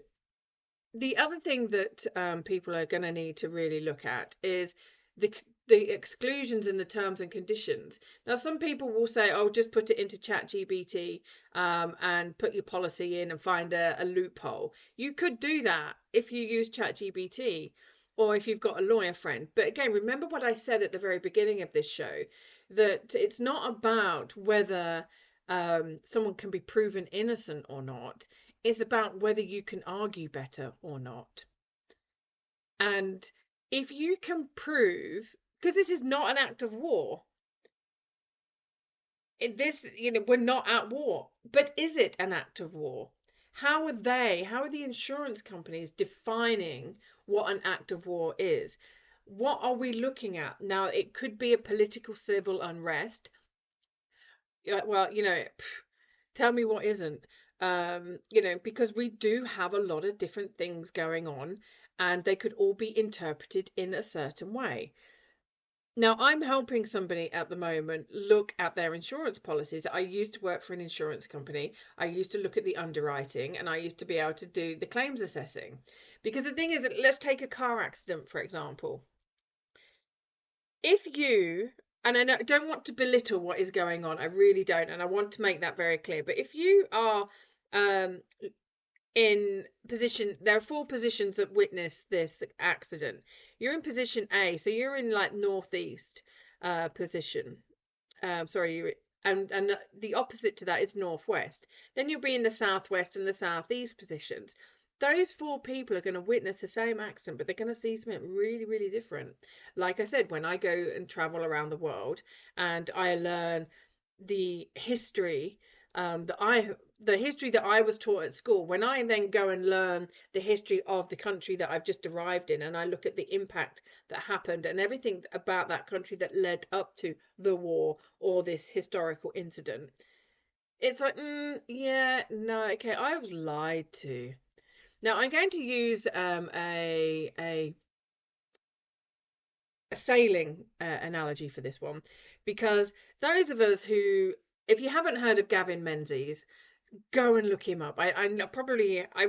the other thing that people are going to need to really look at is the exclusions in the terms and conditions. Now, some people will say, oh, just put it into ChatGPT and put your policy in and find a loophole. You could do that if you use ChatGPT or if you've got a lawyer friend. But again, remember what I said at the very beginning of this show, that it's not about whether someone can be proven innocent or not. It's about whether you can argue better or not. And if you can prove, because this is not an act of war, we're not at war, but is it an act of war? how are the insurance companies defining what an act of war is? What are we looking at? Now, it could be a political civil unrest. Well, tell me what isn't. Because we do have a lot of different things going on, and they could all be interpreted in a certain way. Now, I'm helping somebody at the moment look at their insurance policies. I used to work for an insurance company. I used to look at the underwriting, and I used to be able to do the claims assessing. Because the thing is, that let's take a car accident, for example. If you, and I don't want to belittle what is going on, I really don't, and I want to make that very clear, but if you are in position, there are 4 positions that witness this accident. You're in position A, so you're in like northeast position. Sorry, and the opposite to that is northwest. Then you'll be in the southwest and the southeast positions. Those 4 people are going to witness the same accident, but they're going to see something really, really different. Like I said, when I go and travel around the world and I learn the history the history that I was taught at school, when I then go and learn the history of the country that I've just arrived in, and I look at the impact that happened and everything about that country that led up to the war or this historical incident, it's like, yeah, no, okay, I was lied to. Now I'm going to use a sailing analogy for this one, because those of us who, if you haven't heard of Gavin Menzies, go and look him up. I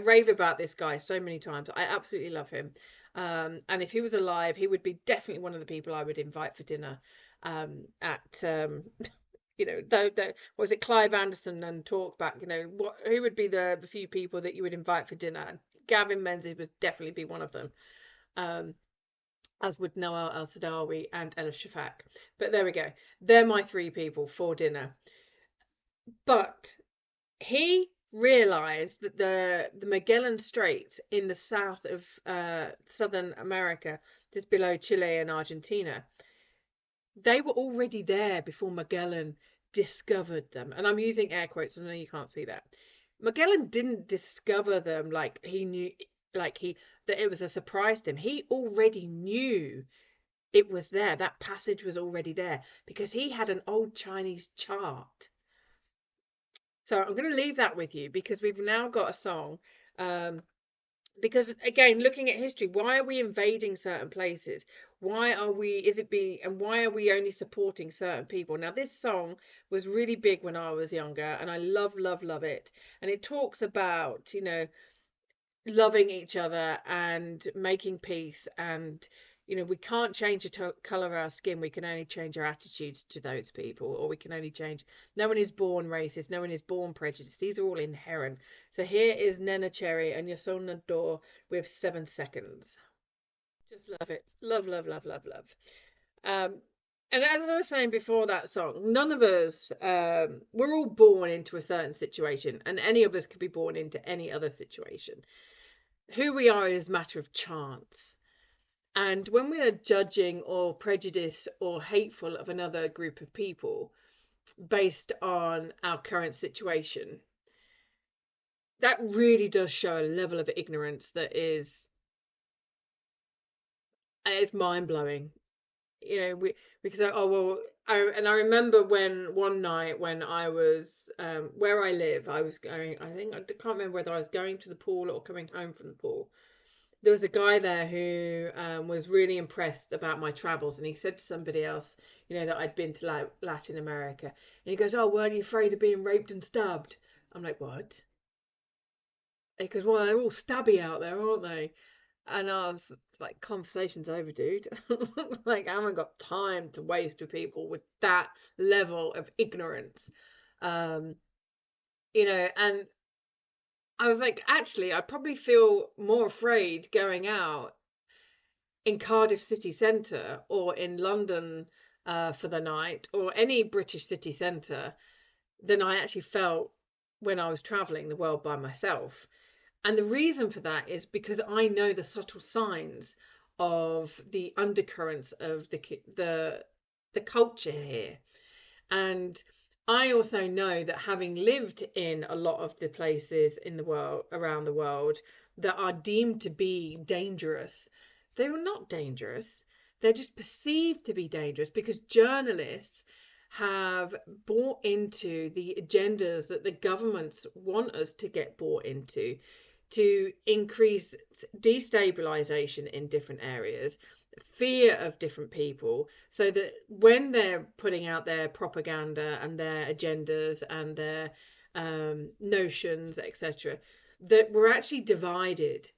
rave about this guy so many times. I absolutely love him. And if he was alive, he would be definitely one of the people I would invite for dinner. Was it Clive Anderson and Talkback? Who would be the few people that you would invite for dinner? Gavin Menzies would definitely be one of them. As would Noel El-Sadawi and Elif Shafak. But there we go. They're my 3 people for dinner. But he realized that the Magellan Straits in the south of Southern America, just below Chile and Argentina, they were already there before Magellan discovered them. And I'm using air quotes, I know you can't see that. Magellan didn't discover them like he knew, that it was a surprise to him. He already knew it was there. That passage was already there because he had an old Chinese chart. So I'm going to leave that with you because we've now got a song. Because again, looking at history, why are we invading certain places? Why are we only supporting certain people? Now, this song was really big when I was younger, and I love it. And it talks about, loving each other and making peace, and we can't change the color of our skin. We can only change our attitudes to those people, or we can only change. No one is born racist. No one is born prejudiced. These are all inherent. So here is Neneh Cherry and Youssou N'Dour with 7 Seconds. Just love it. Love. And as I was saying before that song, none of us, we're all born into a certain situation, and any of us could be born into any other situation. Who we are is a matter of chance. And when we are judging or prejudiced or hateful of another group of people based on our current situation, that really does show a level of ignorance that is mind-blowing. Because I remember when one night when I was where I live, I was going, I can't remember whether I was going to the pool or coming home from the pool. There was a guy there who was really impressed about my travels, and he said to somebody else, that I'd been to Latin America, and he goes, "Oh, weren't you afraid of being raped and stabbed?" I'm like, "What?" He goes, "Well, they're all stabby out there, aren't they?" And I was like, "Conversation's over, dude." Like, I haven't got time to waste with people with that level of ignorance. And I was like, actually, I'd probably feel more afraid going out in Cardiff city centre or in London for the night or any British city centre than I actually felt when I was travelling the world by myself. And the reason for that is because I know the subtle signs of the undercurrents of the culture here. And I also know that having lived in a lot of the places in the world, around the world, that are deemed to be dangerous, they were not dangerous. They're just perceived to be dangerous because journalists have bought into the agendas that the governments want us to get bought into, to increase destabilization in different areas, fear of different people, so that when they're putting out their propaganda and their agendas and their notions, etc., that we're actually divided.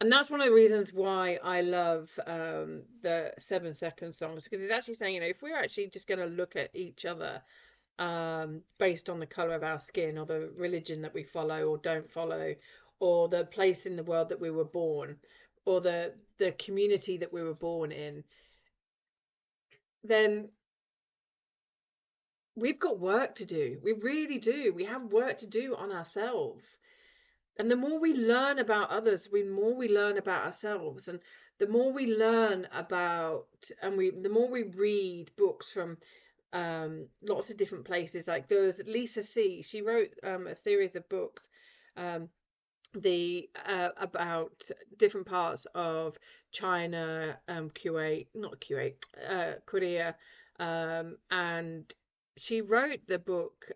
And that's one of the reasons why I love the 7 Second songs, because it's actually saying, if we're actually just going to look at each other based on the color of our skin, or the religion that we follow or don't follow, or the place in the world that we were born, or the community that we were born in, then we've got work to do. We really do. We have work to do on ourselves. And the more we learn about others, the more we learn about ourselves. And the more we learn about, the more we read books from lots of different places. Like there was Lisa C. She wrote a series of books, about different parts of China, Kuwait, not Kuwait, Korea, and she wrote the book,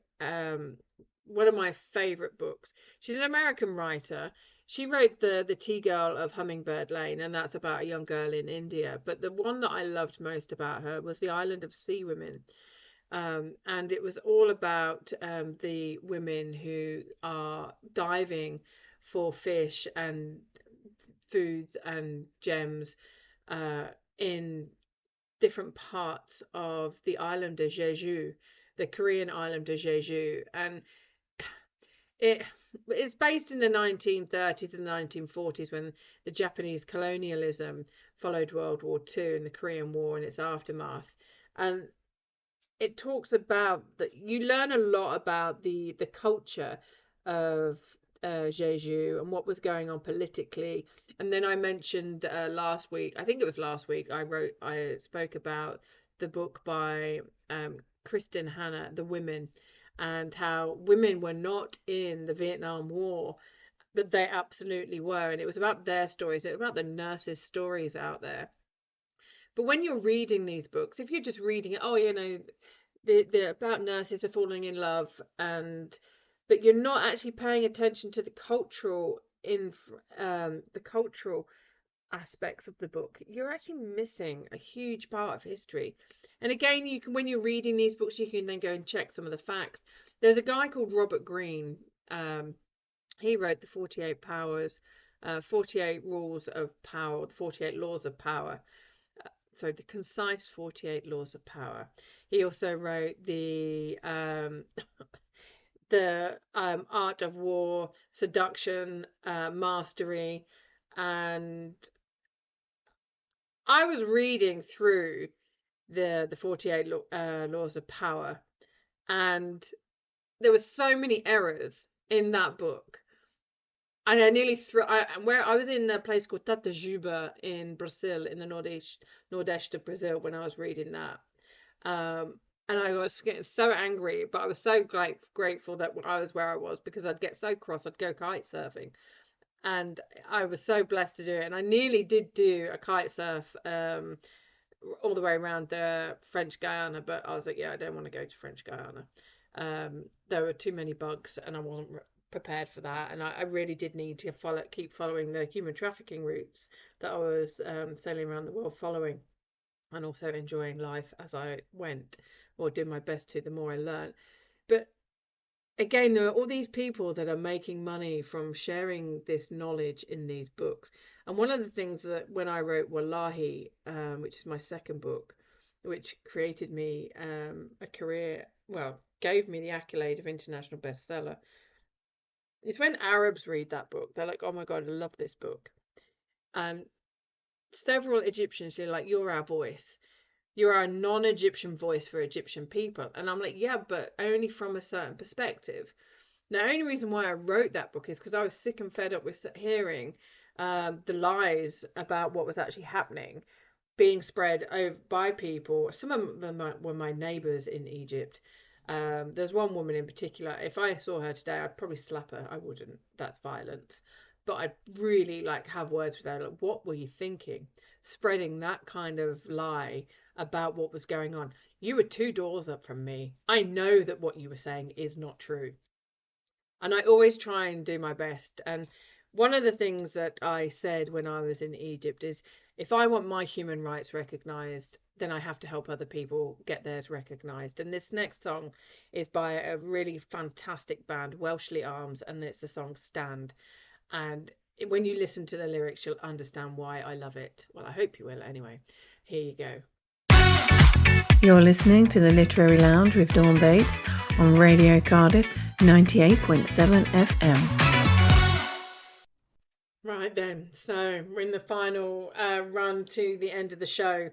one of my favorite books. She's an American writer. She wrote the Tea Girl of Hummingbird Lane, and that's about a young girl in India. But the one that I loved most about her was The Island of Sea Women. And it was all about the women who are diving for fish and foods and gems in different parts of the island of Jeju, the Korean island of Jeju. And it's based in the 1930s and 1940s, when the Japanese colonialism followed World War II and the Korean War and its aftermath. And it talks about that you learn a lot about the culture of Jeju and what was going on politically. And then I mentioned last week, I think it was last week, I spoke about the book by Kristen Hanna, The Women, and how women were not in the Vietnam War, but they absolutely were. And it was about their stories, it was about the nurses' stories out there. But when you're reading these books, if you're just reading it, oh, they're about nurses are falling in love, but you're not actually paying attention to the cultural aspects of the book, you're actually missing a huge part of history. And again, you can, when you're reading these books, you can then go and check some of the facts. There's a guy called Robert Greene. He wrote the 48 Powers, 48 Rules of Power, 48 Laws of Power. So the concise 48 Laws of Power. He also wrote the Art of War, Seduction, Mastery, and I was reading through the 48 Laws of Power, and there were so many errors in that book. And I nearly threw. Where I was in a place called Tatajuba in Brazil, in the Nordeste of Brazil, when I was reading that. And I was getting so angry, but I was so grateful that I was where I was, because I'd get so cross, I'd go kite surfing. And I was so blessed to do it. And I nearly did do a kite surf all the way around the French Guiana, but I was like, yeah, I don't want to go to French Guiana. There were too many bugs, and I wasn't prepared for that. And I really did need to keep following the human trafficking routes that I was sailing around the world following, and also enjoying life as I went, or did my best to, the more I learned. But again, there are all these people that are making money from sharing this knowledge in these books. And one of the things that when I wrote Wallahi, which is my second book, which created me a career, well, gave me the accolade of international bestseller, is when Arabs read that book, they're like, oh my God, I love this book. And several Egyptians are like, you're our voice. You're our non-Egyptian voice for Egyptian people. And I'm like, yeah, but only from a certain perspective. The only reason why I wrote that book is because I was sick and fed up with hearing the lies about what was actually happening being spread over by people. Some of them were my neighbors in Egypt, There's one woman in particular, if I saw her today, I'd probably slap her. I wouldn't. That's violence. But I'd really like have words with her. Like, what were you thinking? Spreading that kind of lie about what was going on. You were two doors up from me. I know that what you were saying is not true. And I always try and do my best. And one of the things that I said when I was in Egypt is if I want my human rights recognized, then I have to help other people get theirs recognized. And this next song is by a really fantastic band, Welshly Arms, and it's the song Stand. And when you listen to the lyrics, you'll understand why I love it. Well, I hope you will anyway. Here you go. You're listening to the Literary Lounge with Dawn Bates on Radio Cardiff 98.7 FM. Right then, so we're in the final run to the end of the show.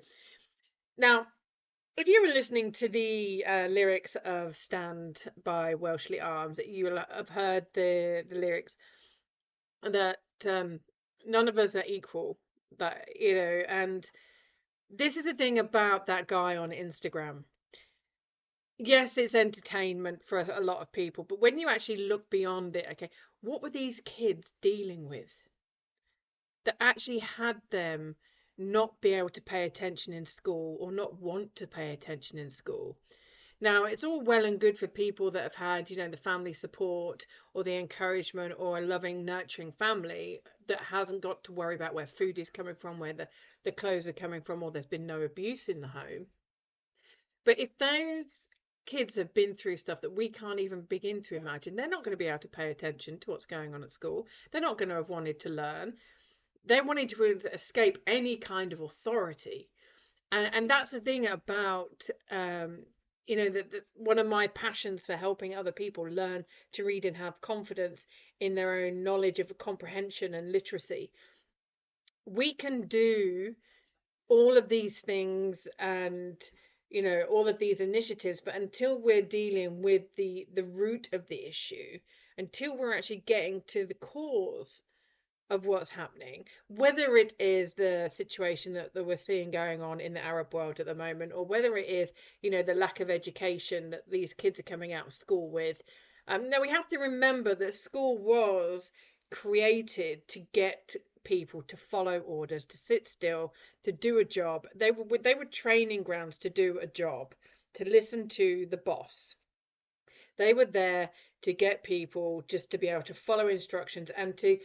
Now, if you were listening to the lyrics of Stand by Welshly Arms, you will have heard the lyrics that none of us are equal, that, you know, and this is the thing about that guy on Instagram. Yes, it's entertainment for a lot of people, but when you actually look beyond it, okay, what were these kids dealing with that actually had them not be able to pay attention in school or not want to pay attention in school? Now, it's all well and good for people that have had, you know, the family support or the encouragement or a loving, nurturing family that hasn't got to worry about where food is coming from, where the clothes are coming from, or there's been no abuse in the home. But if those kids have been through stuff that we can't even begin to imagine, they're not going to be able to pay attention to what's going on at school. They're not going to have wanted to learn. They're wanting to escape any kind of authority. And that's the thing about you know, that one of my passions for helping other people learn to read and have confidence in their own knowledge of comprehension and literacy. We can do all of these things and, you know, all of these initiatives, but until we're dealing with the root of the issue, until we're actually getting to the cause of what's happening, whether it is the situation that we're seeing going on in the Arab world at the moment, or whether it is, you know, the lack of education that these kids are coming out of school with. Now we have to remember that school was created to get people to follow orders, to sit still, to do a job. They were training grounds to do a job, to listen to the boss. They were there to get people just to be able to follow instructions and to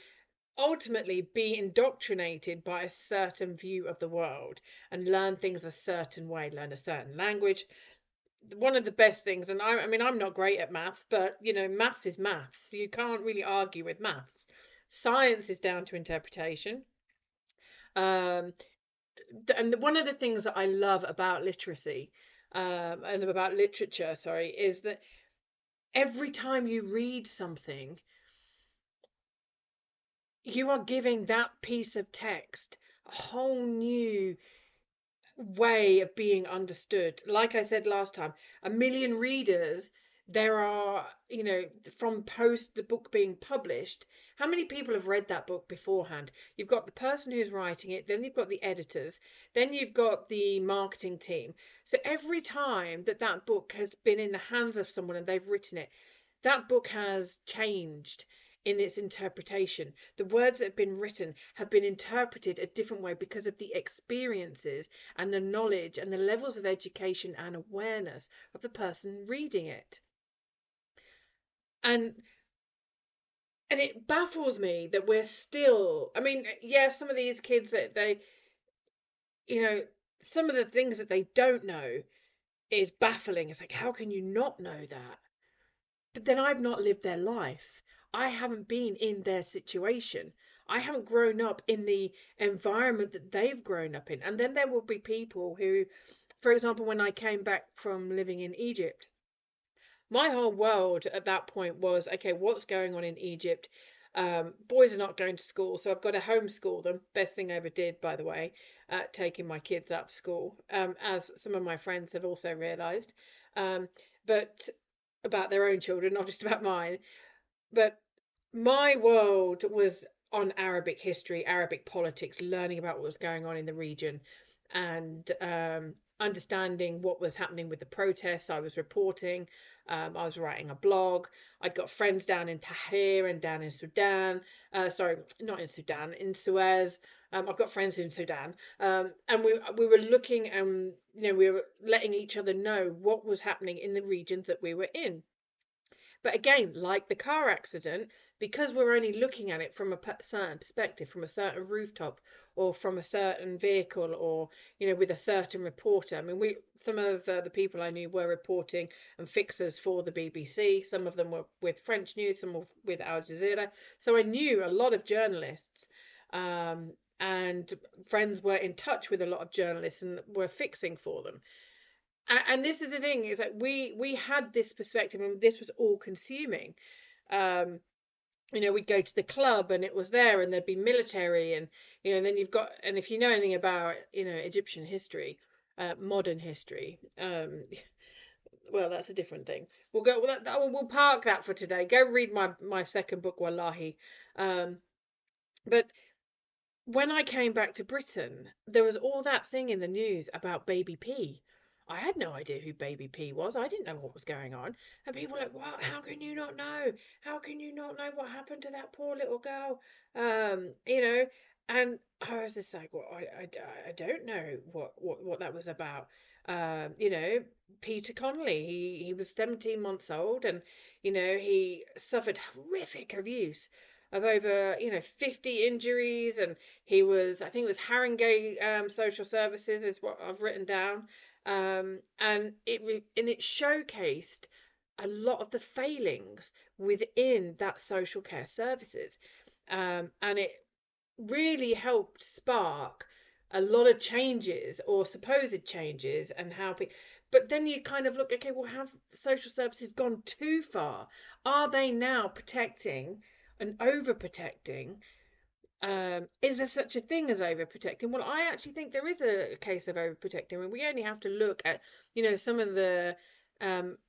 ultimately be indoctrinated by a certain view of the world and learn things a certain way, learn a certain language. One of the best things, and I mean, I'm not great at maths, but, you know, maths is maths. You can't really argue with maths. Science is down to interpretation. And one of the things that I love about literacy and about literature, sorry, is that every time you read something, you are giving that piece of text a whole new way of being understood. Like I said last time, 1 million readers there are, you know, from post the book being published. How many people have read that book beforehand? You've got the person who's writing it, then you've got the editors, then you've got the marketing team. So every time that book has been in the hands of someone and they've written it, that book has changed in its interpretation. The words that have been written have been interpreted a different way because of the experiences and the knowledge and the levels of education and awareness of the person reading it. And it baffles me that we're still, I mean, yeah, some of these kids that they, you know, some of the things that they don't know is baffling. It's like, how can you not know that? But then I've not lived their life. I haven't been in their situation. I haven't grown up in the environment that they've grown up in. And then there will be people who, for example, when I came back from living in Egypt, my whole world at that point was, okay, what's going on in Egypt? Boys are not going to school, so I've got to homeschool them. Best thing I ever did, by the way, taking my kids out of school, as some of my friends have also realised. But about their own children, not just about mine. But my world was on Arabic history, Arabic politics, learning about what was going on in the region, and understanding what was happening with the protests. I was reporting. I was writing a blog. I'd got friends down in Tahrir and down in Sudan. Sorry, not in Sudan, in Suez. I've got friends in Sudan, and we were looking, and we were letting each other know what was happening in the regions that we were in. But again, like the car accident, because we're only looking at it from a certain perspective, from a certain rooftop, or from a certain vehicle, or with a certain reporter. I mean, some of the people I knew were reporting and fixers for the BBC. Some of them were with French news, some were with Al Jazeera. So I knew a lot of journalists, and friends were in touch with a lot of journalists and were fixing for them. And this is the thing, is that we had this perspective, and this was all consuming. um we'd go to the club and it was there, and there'd be military, and then you've got, and if you know anything about Egyptian history, modern history, well, that's a different thing. We'll park that for today. Go read my second book, Wallahi. But when I came back to Britain, there was all that thing in the news about Baby P. I had no idea who Baby P was. I didn't know what was going on. And people were like, "What? How can you not know? How can you not know what happened to that poor little girl?" Um, you know, and I was just like, "Well, I don't know what that was about." Peter Connolly, he was 17 months old, and he suffered horrific abuse of over 50 injuries, and I think it was Haringey Social Services is what I've written down. And it showcased a lot of the failings within that social care services, and it really helped spark a lot of changes, or supposed changes, and but then you kind of look, okay, well, have social services gone too far? Are they now protecting and overprotecting? Is there such a thing as overprotecting? Well, I actually think there is a case of overprotecting, and we only have to look at, some of the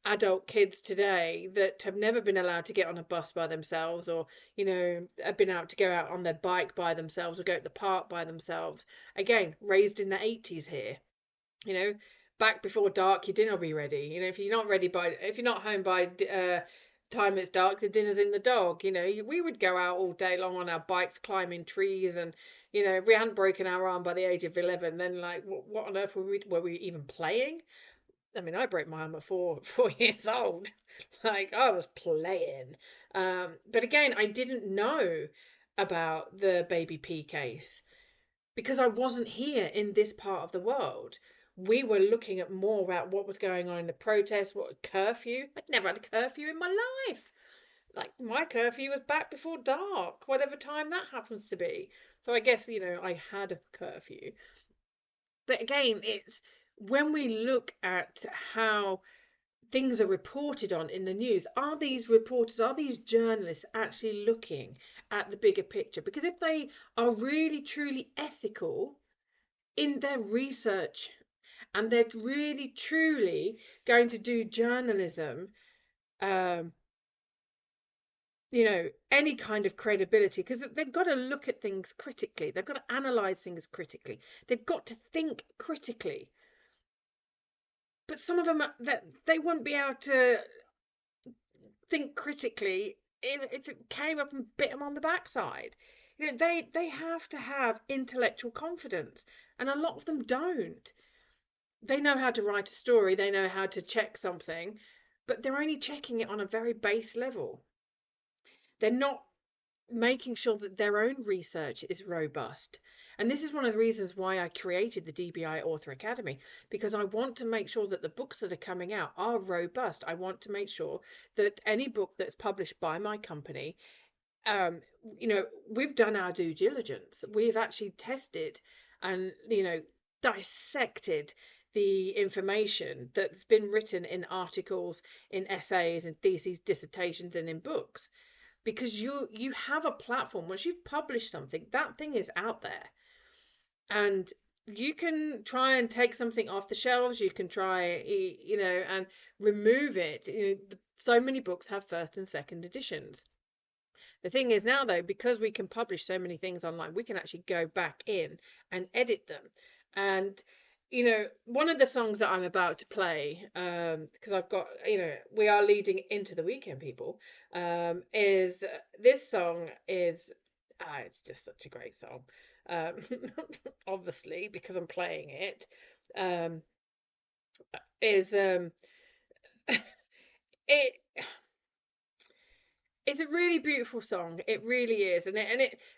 adult kids today that have never been allowed to get on a bus by themselves, or, have been out to go out on their bike by themselves, or go to the park by themselves. Again, raised in the 80s here, you know, back before dark, your dinner will be ready. If you're not if you're not home by time it's dark, the dinner's in the dog. We would go out all day long on our bikes, climbing trees, and if we hadn't broken our arm by the age of 11, then like what on earth were we even playing? I mean, I broke my arm at 4 years old. Like, I was playing. But again, I didn't know about the Baby P case because I wasn't here in this part of the world. We were looking at more about what was going on in the protests, what curfew. I'd never had a curfew in my life. Like, my curfew was back before dark, whatever time that happens to be. So I guess, I had a curfew. But again, it's when we look at how things are reported on in the news, are these reporters, are these journalists actually looking at the bigger picture? Because if they are really truly ethical in their research, and they're really truly going to do journalism, any kind of credibility, because they've got to look at things critically, they've got to analyze things critically, they've got to think critically. But some of them, that they wouldn't be able to think critically if it came up and bit them on the backside. They have to have intellectual confidence, and a lot of them don't. They know how to write a story, they know how to check something, but they're only checking it on a very base level. They're not making sure that their own research is robust. And this is one of the reasons why I created the DBI Author Academy, because I want to make sure that the books that are coming out are robust. I want to make sure that any book that's published by my company, we've done our due diligence. We've actually tested and, dissected the information that's been written in articles, in essays, and theses, dissertations, and in books. Because you have a platform. Once you've published something, that thing is out there, and you can try and take something off the shelves. You can try, and remove it. So many books have first and second editions. The thing is now, though, because we can publish so many things online, we can actually go back in and edit them. And one of the songs that I'm about to play, because I've got, we are leading into the weekend, people, is this song is, it's just such a great song. Um, obviously, because I'm playing it, um, is it it's a really beautiful song. It really is, and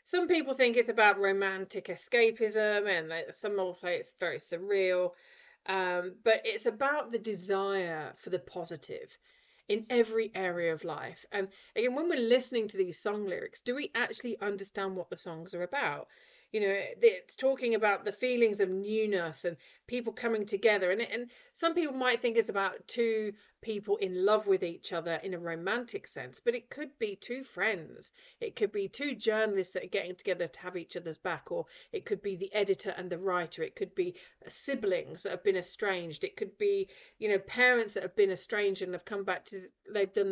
some people think it's about romantic escapism, and some will say it's very surreal. But it's about the desire for the positive in every area of life. And again, when we're listening to these song lyrics, do we actually understand what the songs are about? It's talking about the feelings of newness and people coming together. And some people might think it's about two people in love with each other in a romantic sense, but it could be two friends. It could be two journalists that are getting together to have each other's back, or it could be the editor and the writer. It could be siblings that have been estranged. It could be, parents that have been estranged and have come back to, they've done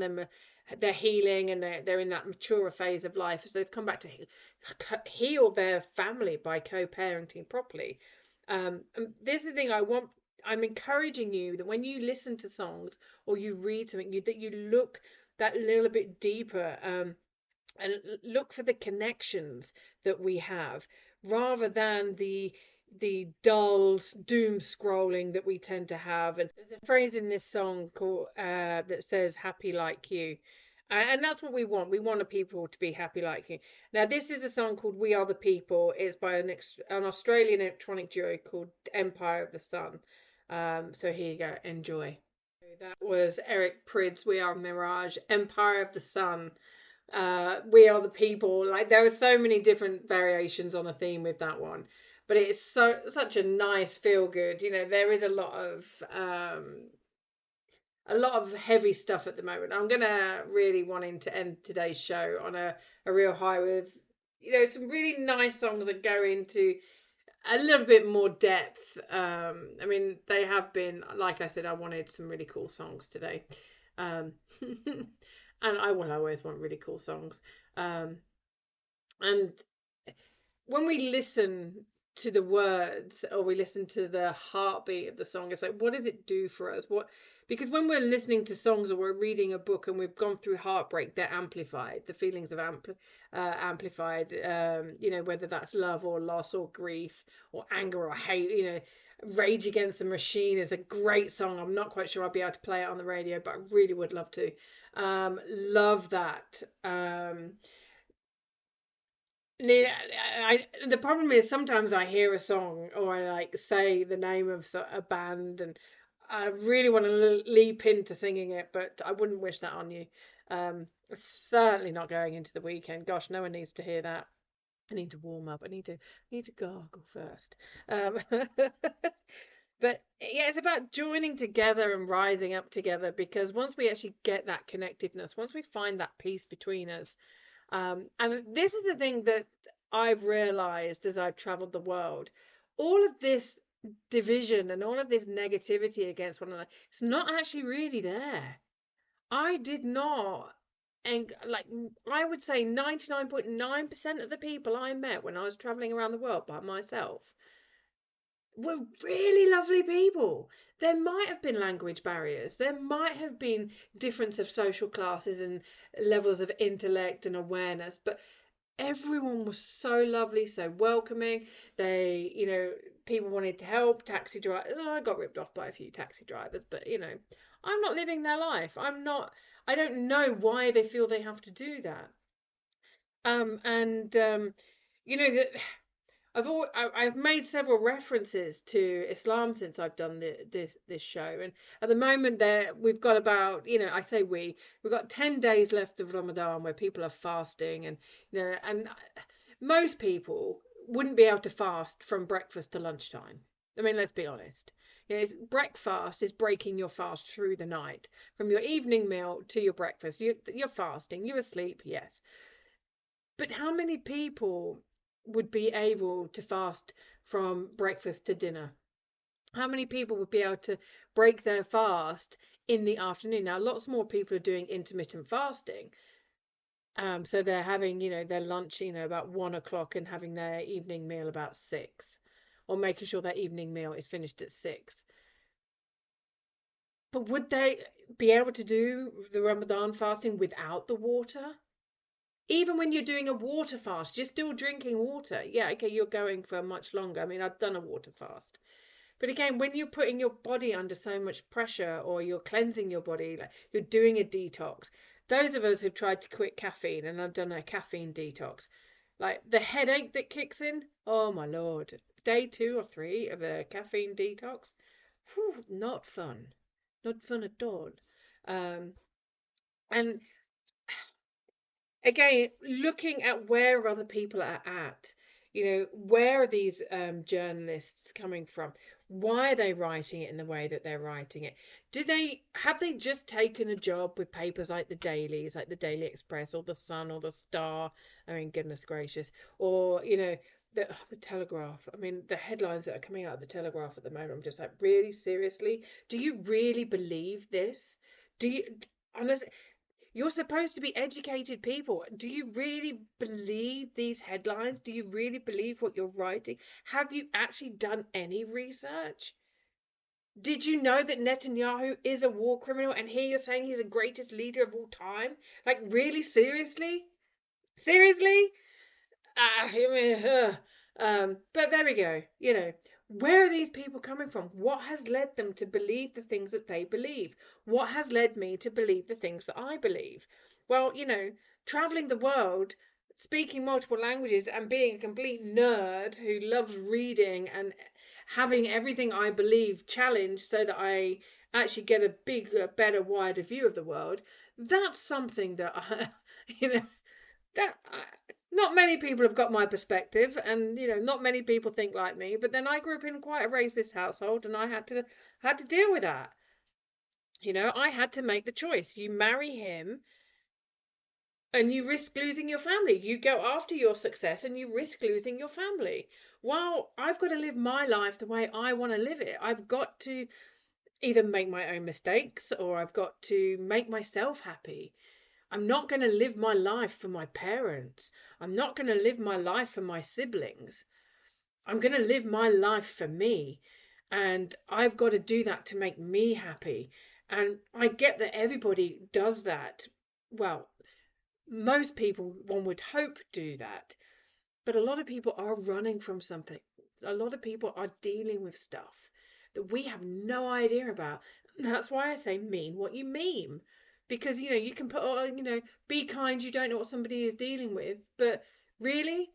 their healing, and they're in that mature phase of life, so they've come back to heal their family by co-parenting properly. And this is the thing I'm encouraging you, that when you listen to songs or you read something, that you look that little bit deeper, and look for the connections that we have, rather than the dull doom scrolling that we tend to have. And there's a phrase in this song called that says "happy like you," and that's what we want. We want people to be happy like you. Now, this is a song called "We Are the People." It's by an Australian electronic duo called Empire of the Sun. So here you go, enjoy. That was Eric Prydz, "We Are Mirage," Empire of the Sun. We Are the People. Like, there are so many different variations on a theme with that one, but it's such a nice feel good. There is a lot of heavy stuff at the moment. I'm gonna really wanting to end today's show on a real high with some really nice songs that go into a little bit more depth. I mean, they have been, like I said, I wanted some really cool songs today. Um, and I will always want really cool songs. And when we listen to the words, or we listen to the heartbeat of the song, it's like, what does it do for us? Because when we're listening to songs, or we're reading a book and we've gone through heartbreak, they're amplified. The feelings of amplified, whether that's love or loss or grief or anger or hate. Rage Against the Machine is a great song. I'm not quite sure I'll be able to play it on the radio, but I really would love to. Love that. The problem is, sometimes I hear a song, or I like say the name of a band, and I really want to leap into singing it, but I wouldn't wish that on you. Certainly not going into the weekend. Gosh, no one needs to hear that. I need to warm up. I need to gargle first. But yeah, it's about joining together and rising up together, because once we actually get that connectedness, once we find that peace between us, and this is the thing that I've realized as I've traveled the world, all of this division and all of this negativity against one another, it's not actually really there. I did not, and like, I would say 99.9% of the people I met when I was traveling around the world by myself were really lovely people. There might have been language barriers. There might have been difference of social classes and levels of intellect and awareness, but everyone was so lovely, so welcoming. People wanted to help. Taxi drivers. Oh, I got ripped off by a few taxi drivers, but I'm not living their life. I don't know why they feel they have to do that. And that I've made several references to Islam since I've done this show, and at the moment we've got about, I say we've got 10 days left of Ramadan where people are fasting, and most people wouldn't be able to fast from breakfast to lunchtime. I mean, let's be honest. Breakfast is breaking your fast through the night, from your evening meal to your breakfast. You're fasting, you're asleep, yes. But how many people would be able to fast from breakfast to dinner? How many people would be able to break their fast in the afternoon? Now, lots more people are doing intermittent fasting. So they're having, their lunch, about 1 o'clock, and having their evening meal about 6. or making sure their evening meal is finished at 6. But would they be able to do the Ramadan fasting without the water? Even when you're doing a water fast, you're still drinking water. Yeah, okay, you're going for much longer. I mean, I've done a water fast. But again, when you're putting your body under so much pressure, or you're cleansing your body, like you're doing a detox, those of us who've tried to quit caffeine, and I've done a caffeine detox, like the headache that kicks in, oh my Lord, day 2 or 3 of a caffeine detox, whew, not fun at all. And again, looking at where other people are at, where are these journalists coming from? Why are they writing it in the way that they're writing it? Have they just taken a job with papers like the dailies, like the Daily Express or the Sun or the Star? I mean, goodness gracious. Or, the Telegraph. I mean, the headlines that are coming out of the Telegraph at the moment, I'm just like, really? Seriously? Do you really believe this? Honestly, you're supposed to be educated people. Do you really believe these headlines? Do you really believe what you're writing? Have you actually done any research? Did you know that Netanyahu is a war criminal, and here you're saying he's the greatest leader of all time? Like, really? Seriously? Seriously? But there we go. Where are these people coming from? What has led them to believe the things that they believe? What has led me to believe the things that I believe? Well, traveling the world, speaking multiple languages, and being a complete nerd who loves reading and having everything I believe challenged so that I actually get a bigger, better, wider view of the world. That's something that not many people have got my perspective, and not many people think like me. But then I grew up in quite a racist household, and I had to deal with that. I had to make the choice. You marry him and you risk losing your family. You go after your success and you risk losing your family. Well, I've got to live my life the way I want to live it. I've got to either make my own mistakes, or I've got to make myself happy. I'm not going to live my life for my parents. I'm not going to live my life for my siblings. I'm going to live my life for me. And I've got to do that to make me happy. And I get that everybody does that. Well, most people, one would hope, do that. But a lot of people are running from something. A lot of people are dealing with stuff that we have no idea about. And that's why I say mean what you mean. Because, you can put, be kind, you don't know what somebody is dealing with. But really,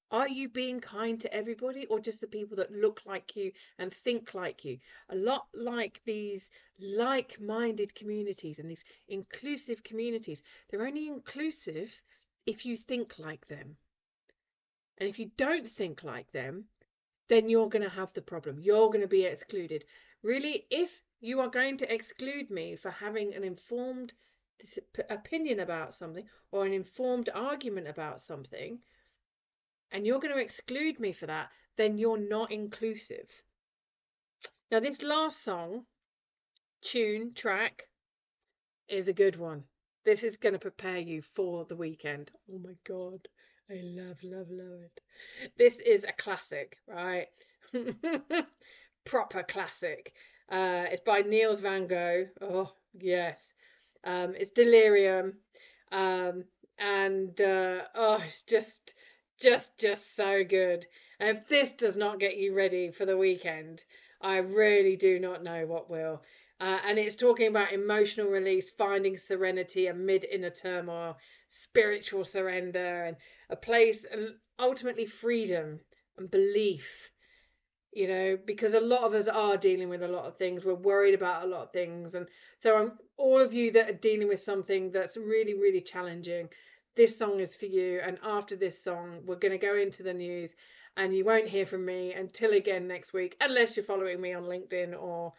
are you being kind to everybody, or just the people that look like you and think like you? A lot like these like-minded communities and these inclusive communities. They're only inclusive if you think like them. And if you don't think like them, then you're going to have the problem. You're going to be excluded. Really, if you are going to exclude me for having an informed opinion about something, or an informed argument about something, and you're going to exclude me for that, then you're not inclusive. Now, this last track, is a good one. This is going to prepare you for the weekend. Oh my God, I love it. This is a classic, right? Proper classic. It's by Niels van Gogh. Oh, yes. It's Delirium. It's just so good. And if this does not get you ready for the weekend, I really do not know what will. And it's talking about emotional release, finding serenity amid inner turmoil, spiritual surrender, and a place, and ultimately freedom and belief. Because a lot of us are dealing with a lot of things. We're worried about a lot of things. And so all of you that are dealing with something that's really, really challenging, this song is for you. And after this song, we're going to go into the news, and you won't hear from me until again next week, unless you're following me on LinkedIn or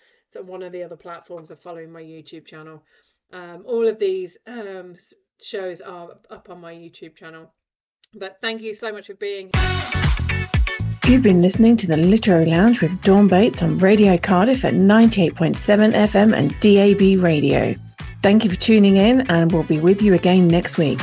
one of the other platforms, or following my YouTube channel. All of these shows are up on my YouTube channel. But thank you so much for being here. You've been listening to the Literary Lounge with Dawn Bates on Radio Cardiff at 98.7 FM and DAB Radio. Thank you for tuning in, and we'll be with you again next week.